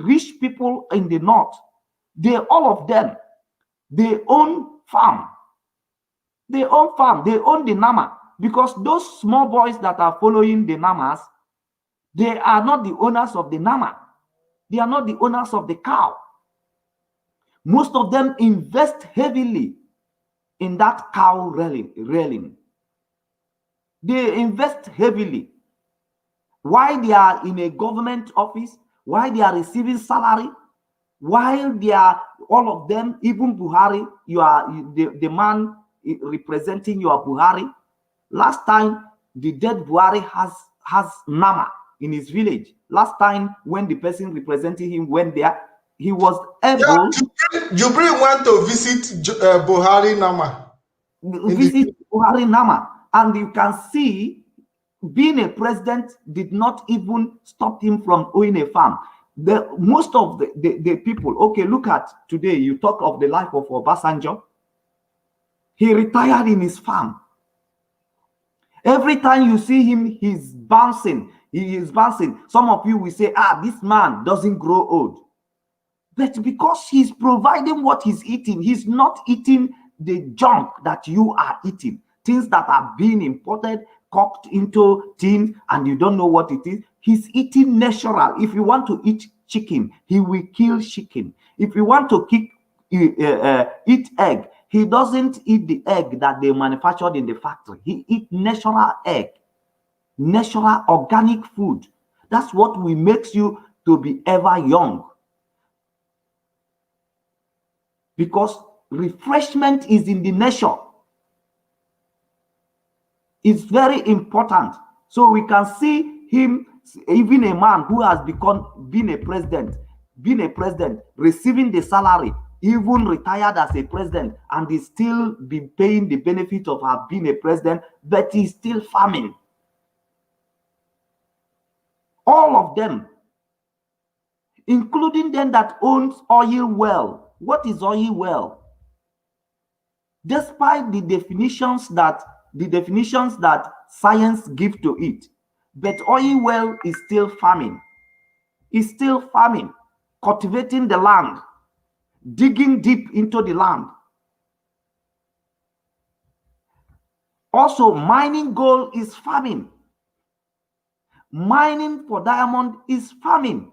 rich people in the north, all of them, they own farm. They own farm, they own the nama, because those small boys that are following the namas, they are not the owners of the nama. They are not the owners of the cow. Most of them invest heavily in that cow railing. They invest heavily. While they are in a government office, while they are receiving salary, while they are, all of them, even Buhari, the man representing your Buhari. Last time, the dead Buhari has nama in his village. Last time, when the person representing him went there, he was able. Yeah, Jubril went to visit Buhari Nama. Visit Buhari Nama, and you can see, being a president did not even stop him from owning a farm. Most of the people, okay, look at today, you talk of the life of Obasanjo. He retired in his farm. Every time you see him, he's bouncing. He is bouncing. Some of you will say, this man doesn't grow old. But because he's providing what he's eating, he's not eating the junk that you are eating. Things that are being imported, cooked into things, and you don't know what it is. He's eating natural. If you want to eat chicken, he will kill chicken. If you want to eat egg, he doesn't eat the egg that they manufactured in the factory. He eats natural egg, natural organic food. That's what will makes you to be ever young. Because refreshment is in the nature. It's very important. So we can see him, even a man who has been a president, receiving the salary, even retired as a president, and is still be paying the benefit of have been a president, but he's still farming. All of them, including them that owns oil well. What is oil well? Despite the definitions that science give to it, but oil well is still farming. Is still farming, cultivating the land, digging deep into the land. Also, mining gold is farming. Mining for diamond is farming.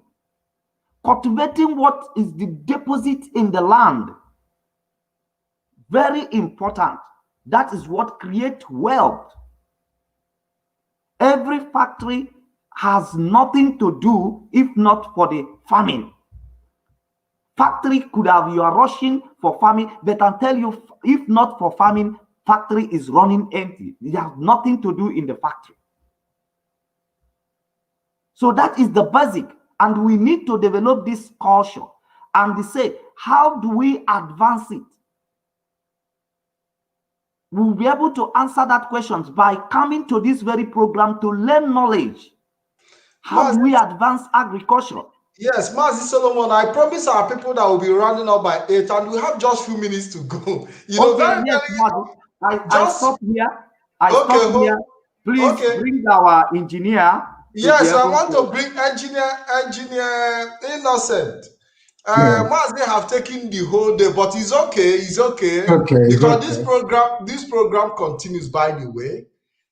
Cultivating what is the deposit in the land. Very important. That is what creates wealth. Every factory has nothing to do if not for the farming. Factory could have, you are rushing for farming, but I'll tell you, if not for farming, factory is running empty. They have nothing to do in the factory. So that is the basic, and we need to develop this culture and say, how do we advance it? We'll be able to answer that question by coming to this very program to learn knowledge. How do we advance agriculture? Yes, Mazi Solomon, I promise our people that will be rounding up by 8, and we have just few minutes to go. You know, okay, yes, I stop here. I stop here. Please bring our engineer. Yes, I want to bring engineer Innocent. Mazi have taken the whole day, but it's okay. It's okay. Because this program continues, by the way.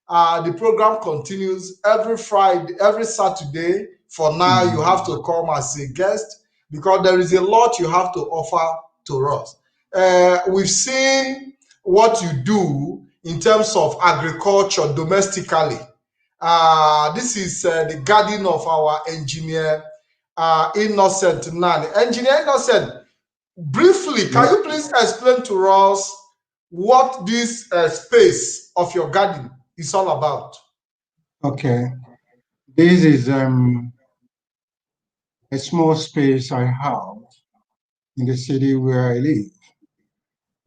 The program continues every Friday, every Saturday. For now, you have to come as a guest because there is a lot you have to offer to us. We've seen what you do in terms of agriculture domestically. This is the garden of our engineer, Innocent NNANI. Engineer Innocent, briefly, can you please explain to us what this space of your garden is all about? Okay, this is a small space I have in the city where I live.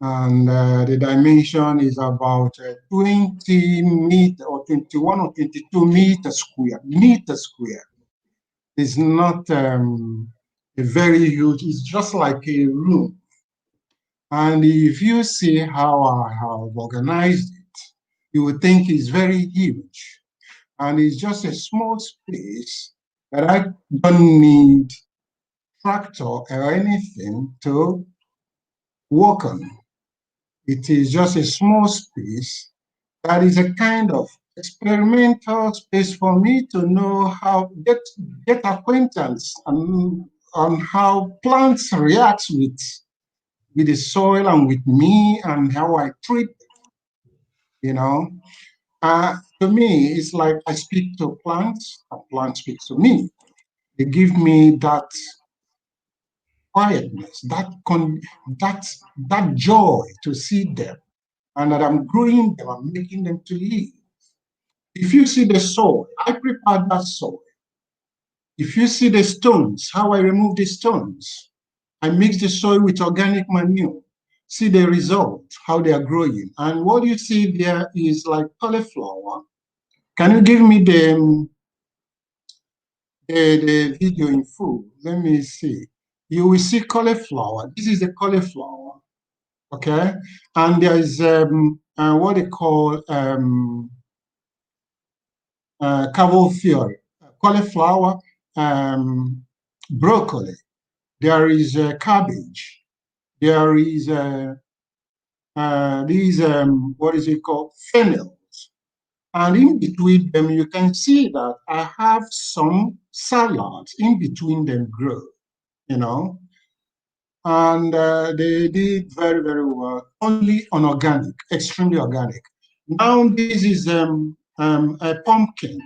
And the dimension is about 20 meters or 21 or 22 meters square. It's not a very huge, it's just like a room. And if you see how I have organized it, you would think it's very huge. And it's just a small space that I don't need tractor or anything to work on. It is just a small space that is a kind of experimental space for me to know how get acquaintance on how plants react with the soil and with me and how I treat them, you know. To me, it's like I speak to plants, and plants speak to me. They give me that quietness, that joy to see them, and that I'm growing them, I'm making them to live. If you see the soil, I prepare that soil. If you see the stones, how I remove the stones, I mix the soil with organic manure. See the result, how they are growing. And what you see there is like cauliflower. Can you give me the video in full? Let me see. You will see cauliflower. This is the cauliflower, okay? And there is what they call cauliflower, cauliflower, broccoli. There is cabbage. There is these what is it called, fennels. And in between them, you can see that I have some salads in between them grow, you know. And they did very, very well, only on organic, extremely organic. Now this is a pumpkin,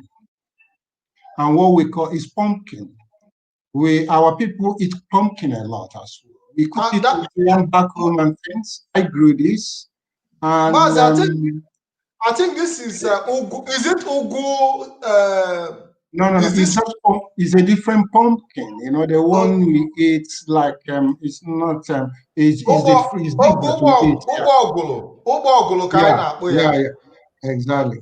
and what we call is pumpkin. Our people eat pumpkin a lot as well. We cook it with yam back home and things. I grew this. And Mazi, I think this is ugu. Is it ugu? No. It's a different pumpkin. You know, the one we eat like it's not it's the big that we eat. Yeah, exactly.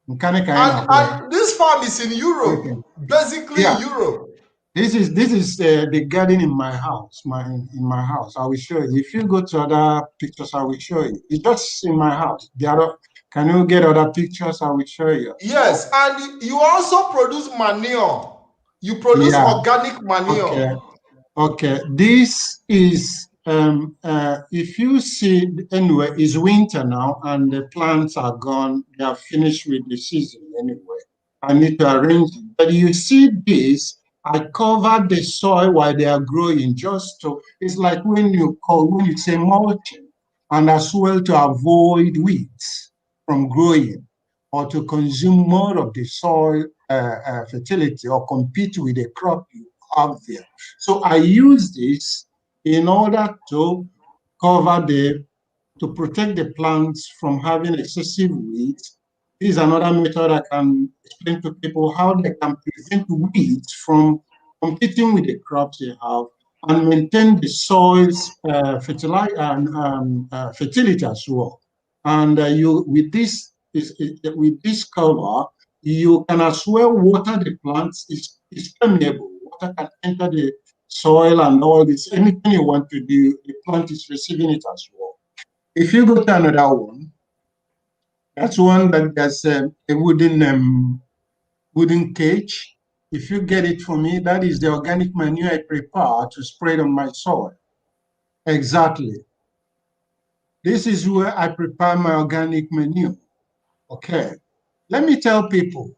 Nkani. And this farm is in Europe, basically in Europe. This is the garden in my house. In my house, I will show you. If you go to other pictures, I will show you. It's just in my house. Can you get other pictures? I will show you. Yes, and you also produce manure. You produce organic manure. Okay. This is if you see anyway, it's winter now and the plants are gone. They are finished with the season anyway. I need to arrange it. But you see this, I cover the soil while they are growing it's like when you say mulching, and as well to avoid weeds from growing or to consume more of the soil fertility or compete with the crop you have there. So I use this in order to to protect the plants from having excessive weeds. This is another method I can explain to people how they can prevent weeds from competing with the crops they have and maintain the soil's fertility as well. And with this cover, you can as well water the plants. It's permeable. Water can enter the soil and all this. Anything you want to do, the plant is receiving it as well. If you go to another one, that's one that there's a wooden cage. If you get it for me, that is the organic manure I prepare to spread on my soil. Exactly. This is where I prepare my organic manure. Okay. Let me tell people,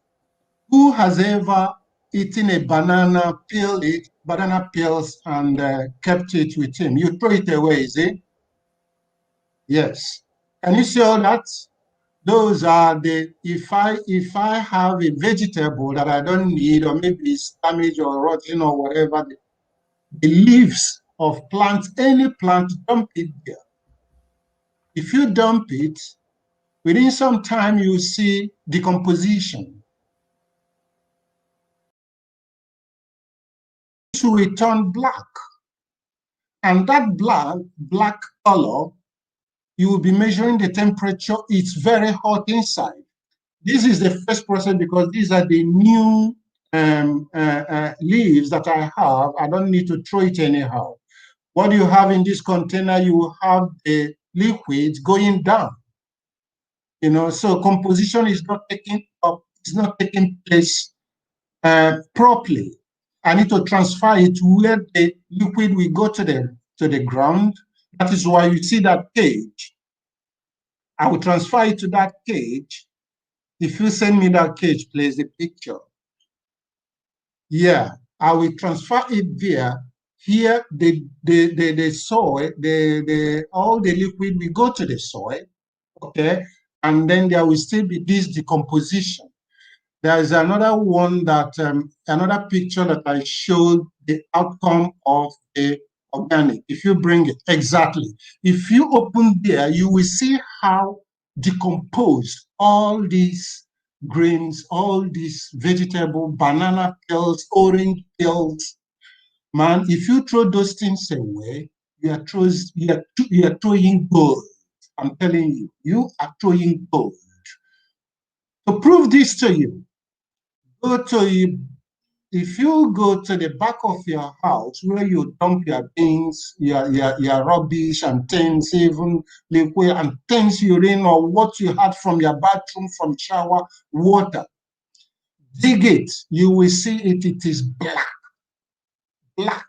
who has ever eaten a banana, peeled it, banana peels, and kept it with him? You throw it away, is it? Yes. Can you see all that? Those are if I have a vegetable that I don't need, or maybe it's damaged or rotten or whatever, the leaves of plants, any plant, dump it there. If you dump it, within some time you see decomposition. It will turn black. And that black color, you will be measuring the temperature. It's very hot inside. This is the first process because these are the new leaves that I have. I don't need to throw it anyhow. What you have in this container, you have the liquids going down. You know, so composition is not taking up, it's not taking place properly. I need to transfer it where the liquid will go to the ground. That is why you see that cage. I will transfer it to that cage. If you send me that cage, please, the picture. Yeah, I will transfer it there. Here, the soil, all the liquid will go to the soil, okay? And then there will still be this decomposition. There is another one that, another picture that I showed the outcome of the organic. If you bring it, exactly. If you open there, you will see how decomposed all these grains, all these vegetable, banana peels, orange peels. Man, if you throw those things away, you are throwing gold. I'm telling you, you are throwing gold. To prove this to you, if you go to the back of your house where you dump your things, your rubbish and things, even liquid and things, urine or what you had from your bathroom, from shower, water, dig it, you will see it is black. Black.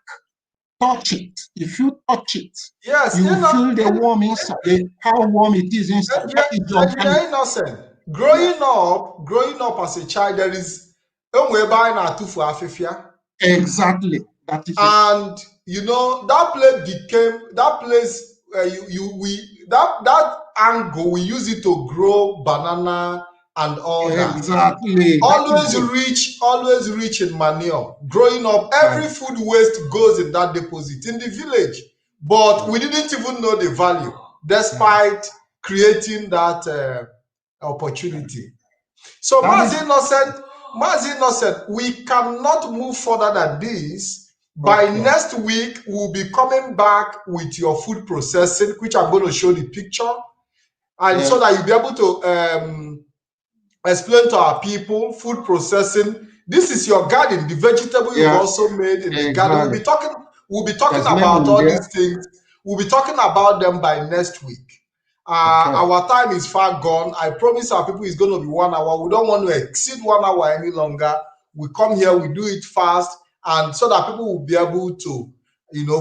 Touch it. If you touch it, yes, you will feel the warm inside, how warm it is inside. That is Engineer Innocent, growing up as a child, there is exactly. That is and it. you know that place that angle we use it to grow banana and all that. Exactly. Always rich in manure. Growing up, every food waste goes in that deposit in the village. But we didn't even know the value, despite creating that opportunity. So, Mazi Innocent, we cannot move further than this. By next week, we'll be coming back with your food processing, which I'm going to show the picture, and so that you'll be able to explain to our people food processing. This is your garden, the vegetable you've also made in the garden. We'll be talking about all these things. We'll be talking about them by next week. Our time is far gone. I promise our people it's going to be 1 hour. We don't want to exceed 1 hour any longer. We come here, we do it fast, and so that people will be able to,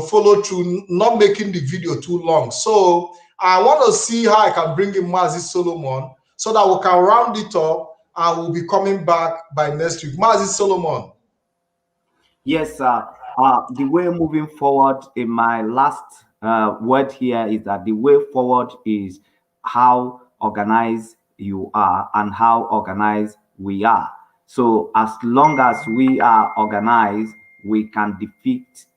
follow through, not making the video too long. So I want to see how I can bring in Mazi Solomon so that we can round it up, and we'll be coming back by next week. Mazi Solomon. Yes, the way moving forward, in my last word here is that the way forward is how organized you are and how organized we are. So as long as we are organized, we can defeat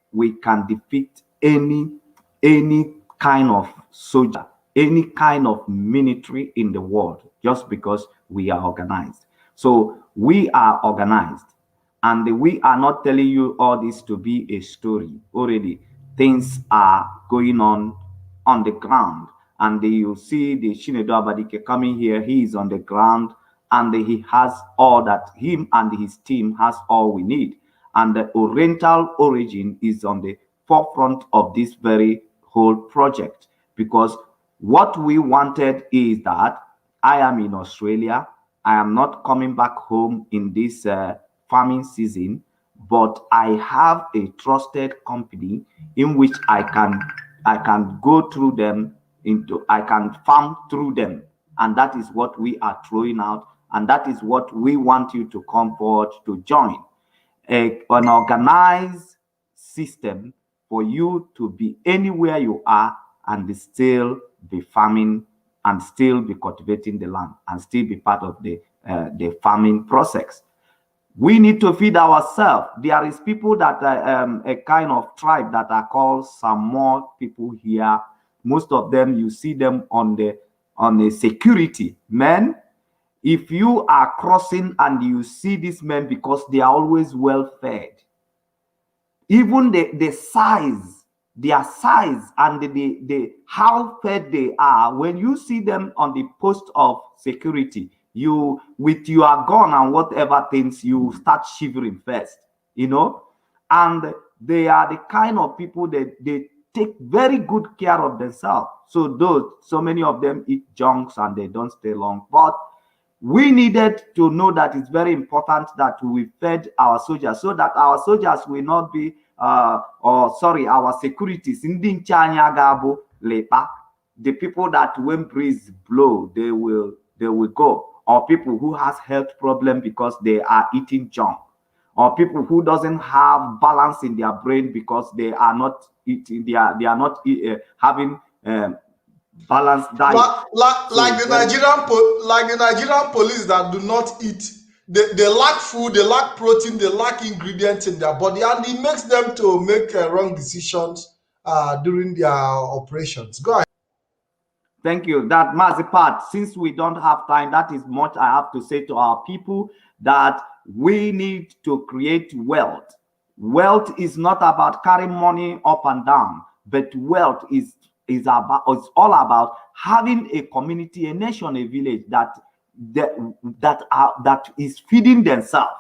any kind of soldier, any kind of military in the world, just because we are organized. So we are organized. And we are not telling you all this to be a story. Already, things are going on the ground. And you see the Shinedo Abadike coming here. He is on the ground, and he has all that. Him and his team has all we need. And the Oriental origin is on the forefront of this very whole project. Because what we wanted is that I am in Australia. I am not coming back home in this farming season, but I have a trusted company in which I can go through them I can farm through them, and that is what we are throwing out, and that is what we want you to come forward to join an organized system for you to be anywhere you are and still be farming and still be cultivating the land and still be part of the farming process. We need to feed ourselves. There is people that are a kind of tribe that are called Samoa people here. Most of them, you see them on the security. Men, if you are crossing and you see these men, because they are always well fed, even the size, their size and the how fed they are, when you see them on the post of security, you with your gun and whatever things, you start shivering first, and they are the kind of people that they take very good care of themselves. So many of them eat junks and they don't stay long. But we needed to know that it's very important that we fed our soldiers, so that our soldiers will not be our securities in the people that when breeze blow they will go, or people who has health problem because they are eating junk, or people who doesn't have balance in their brain because they are not eating, they are not having balanced diet. Like the Nigerian police that do not eat. They lack food, they lack protein, they lack ingredients in their body, and it makes them to make wrong decisions during their operations. Go ahead. Thank you. That Mazipat, since we don't have time, that is much I have to say to our people, that we need to create wealth. Wealth is not about carrying money up and down, but wealth is all about having a community, a nation, a village that is feeding themselves.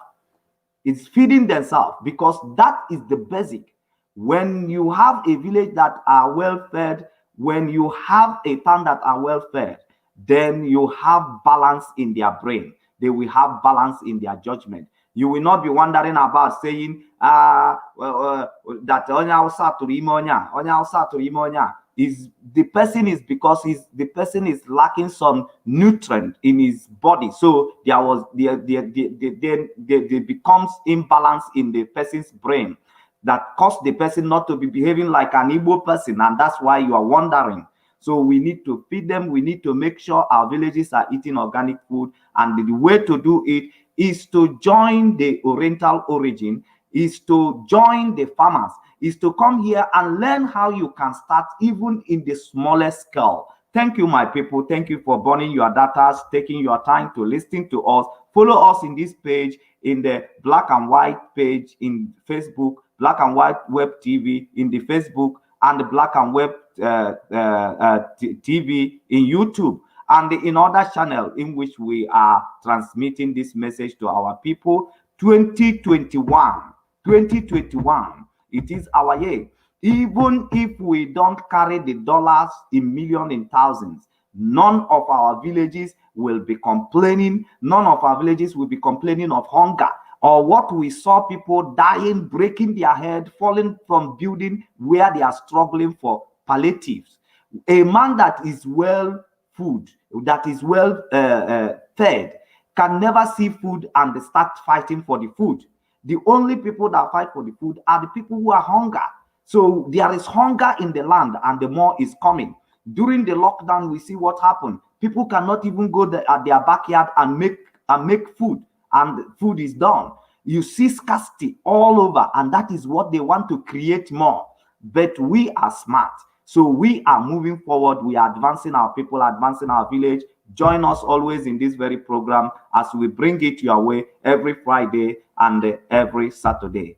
It's feeding themselves, because that is the basic. When you have a village that are well fed, when you have a town that are well fed, then you have balance in their brain. They will have balance in their judgment. You will not be wondering about saying that is the person is because the person is lacking some nutrient in his body. So there becomes imbalance in the person's brain that cause the person not to be behaving like an Igbo person, and that's why you are wondering. So we need to feed them. We need to make sure our villages are eating organic food, And the way to do it is to join the Oriental Origin, is to join the farmers, is to come here and learn how you can start even in the smallest scale. Thank you, my people. Thank you for burning your data, taking your time to listen to us. Follow us in this page, in the Black and White page in Facebook, Black and White Web TV in the Facebook, and the Black and Web TV in YouTube, and in other channels in which we are transmitting this message to our people. 2021, it is our year. Even if we don't carry the dollars in millions, in thousands, none of our villages will be complaining. None of our villages will be complaining of hunger, or what we saw people dying, breaking their head, falling from building where they are struggling for palliatives. A man that is well food, that is well fed, can never see food and start fighting for the food. The only people that fight for the food are the people who are hungry. So there is hunger in the land, and the more is coming. During the lockdown, we see what happened. People cannot even go at their backyard and make food, and food is done. You see scarcity all over, and that is what they want to create more. But we are smart. So we are moving forward. We are advancing our people, advancing our village. Join us always in this very program as we bring it your way every Friday and every Saturday.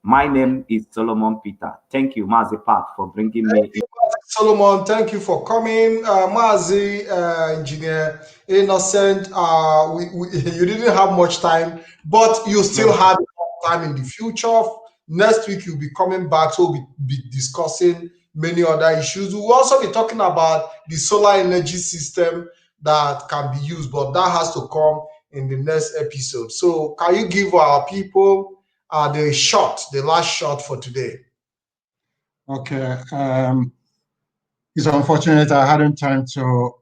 My name is Solomon Peter. Thank you, Mazi Pat, for bringing me in. Solomon, thank you for coming. Mazi, Engineer Innocent, you didn't have much time, but you still have time in the future. Next week, you'll be coming back, so we'll be discussing many other issues. We'll also be talking about the solar energy system that can be used, but that has to come in the next episode. So can you give our people the last shot for today? Okay. It's unfortunate I hadn't time to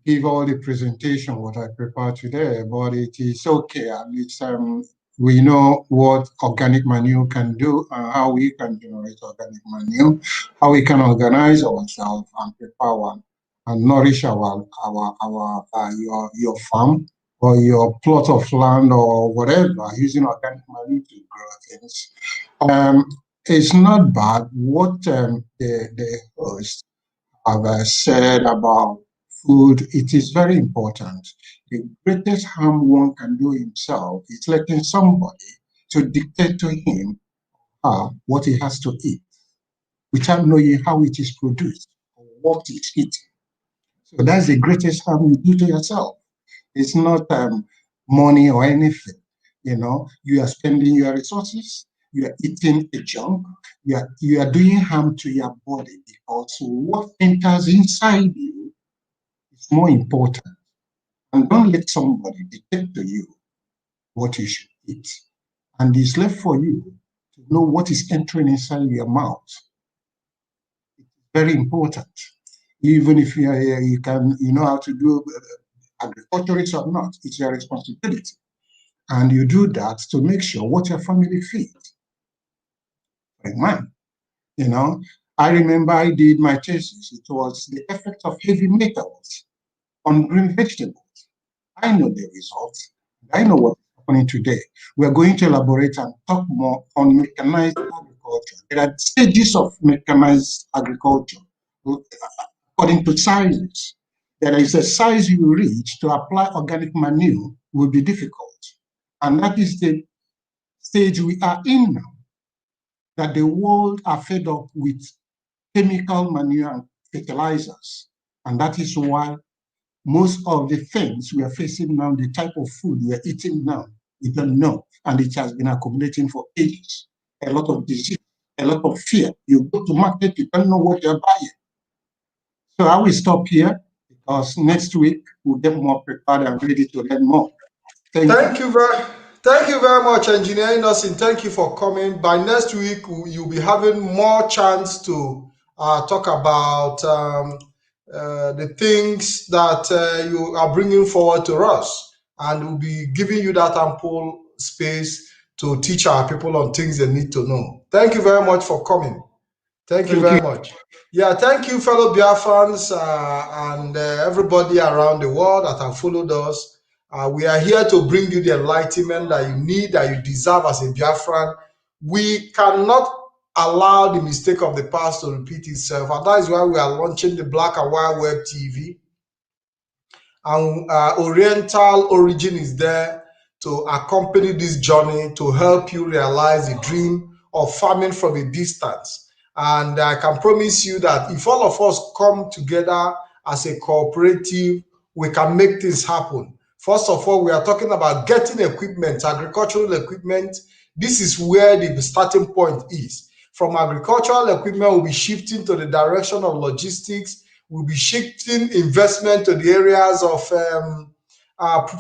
give all the presentation what I prepared today, but it is okay. At least we know what organic manure can do and how we can generate organic manure, how we can organize ourselves and prepare one and nourish your farm or your plot of land or whatever using organic manure to grow things. It's not bad what the host have said about food. It is very important. The greatest harm one can do himself is letting somebody to dictate to him what he has to eat without knowing how it is produced or what it's eating. So that's the greatest harm you do to yourself. It's not money or anything. You know, you are spending your resources, you are eating a junk, you are doing harm to your body, because what enters inside you is more important. And don't let somebody dictate to you what you should eat. And it's left for you to know what is entering inside your mouth. It's very important. Even if you know how to do agriculture or not, it's your responsibility. And you do that to make sure what your family feeds. Like mine, you know, I remember I did my thesis. It was the effect of heavy metals on green vegetables. I know the results. I know what's happening today. We're going to elaborate and talk more on mechanized agriculture. There are stages of mechanized agriculture according to sizes. There is a size you reach to apply organic manure will be difficult. And that is the stage we are in now, that the world are fed up with chemical manure and fertilizers. And that is why most of the things we are facing now, the type of food we are eating now, we don't know. And it has been accumulating for ages. A lot of disease, a lot of fear. You go to market, you don't know what you're buying. So I will stop here, because next week we'll get more prepared and ready to learn more. Thank you very much, Engineer Innocent. Thank you for coming. By next week, you'll be having more chance to talk about the things that you are bringing forward to us, and we'll be giving you that ample space to teach our people on things they need to know. Thank you very much for coming. Thank you very much. Yeah, thank you, fellow Biafrans and everybody around the world that have followed us. We are here to bring you the enlightenment that you need, that you deserve as a Biafran. We cannot allow the mistake of the past to repeat itself, and that is why we are launching the Black and White Web TV. And Oriental Origin is there to accompany this journey, to help you realize the dream of farming from a distance. And I can promise you that if all of us come together as a cooperative, we can make things happen. First of all, we are talking about getting equipment, agricultural equipment. This is where the starting point is. From agricultural equipment, we'll be shifting to the direction of logistics. We'll be shifting investment to the areas of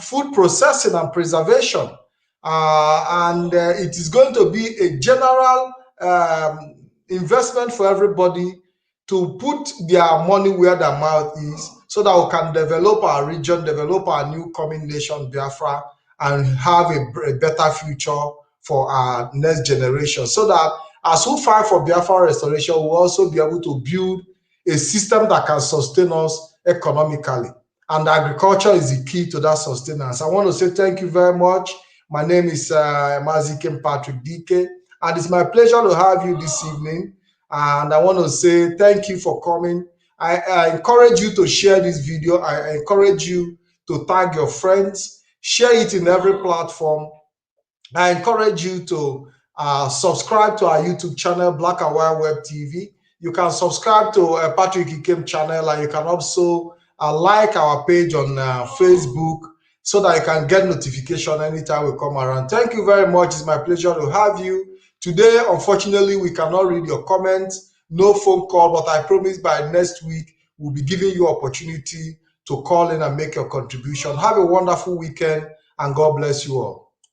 food processing and preservation. It is going to be a general investment for everybody to put their money where their mouth is, so that we can develop our region, develop our new coming nation, Biafra, and have a better future for our next generation. So that as we fight for Biafra restoration, we'll also be able to build a system that can sustain us economically. And agriculture is the key to that sustenance. I want to say thank you very much. My name is Mazikem Patrick Dike, and it's my pleasure to have you this evening. And I want to say thank you for coming. I encourage you to share this video. I encourage you to tag your friends, share it in every platform. I encourage you to subscribe to our YouTube channel, Black and White Web TV. You can subscribe to Patrick Ikem channel, and you can also like our page on Facebook, so that you can get notification anytime we come around. Thank you very much. It's my pleasure to have you. Today, unfortunately, we cannot read your comments, no phone call, but I promise by next week, we'll be giving you opportunity to call in and make your contribution. Have a wonderful weekend, and God bless you all.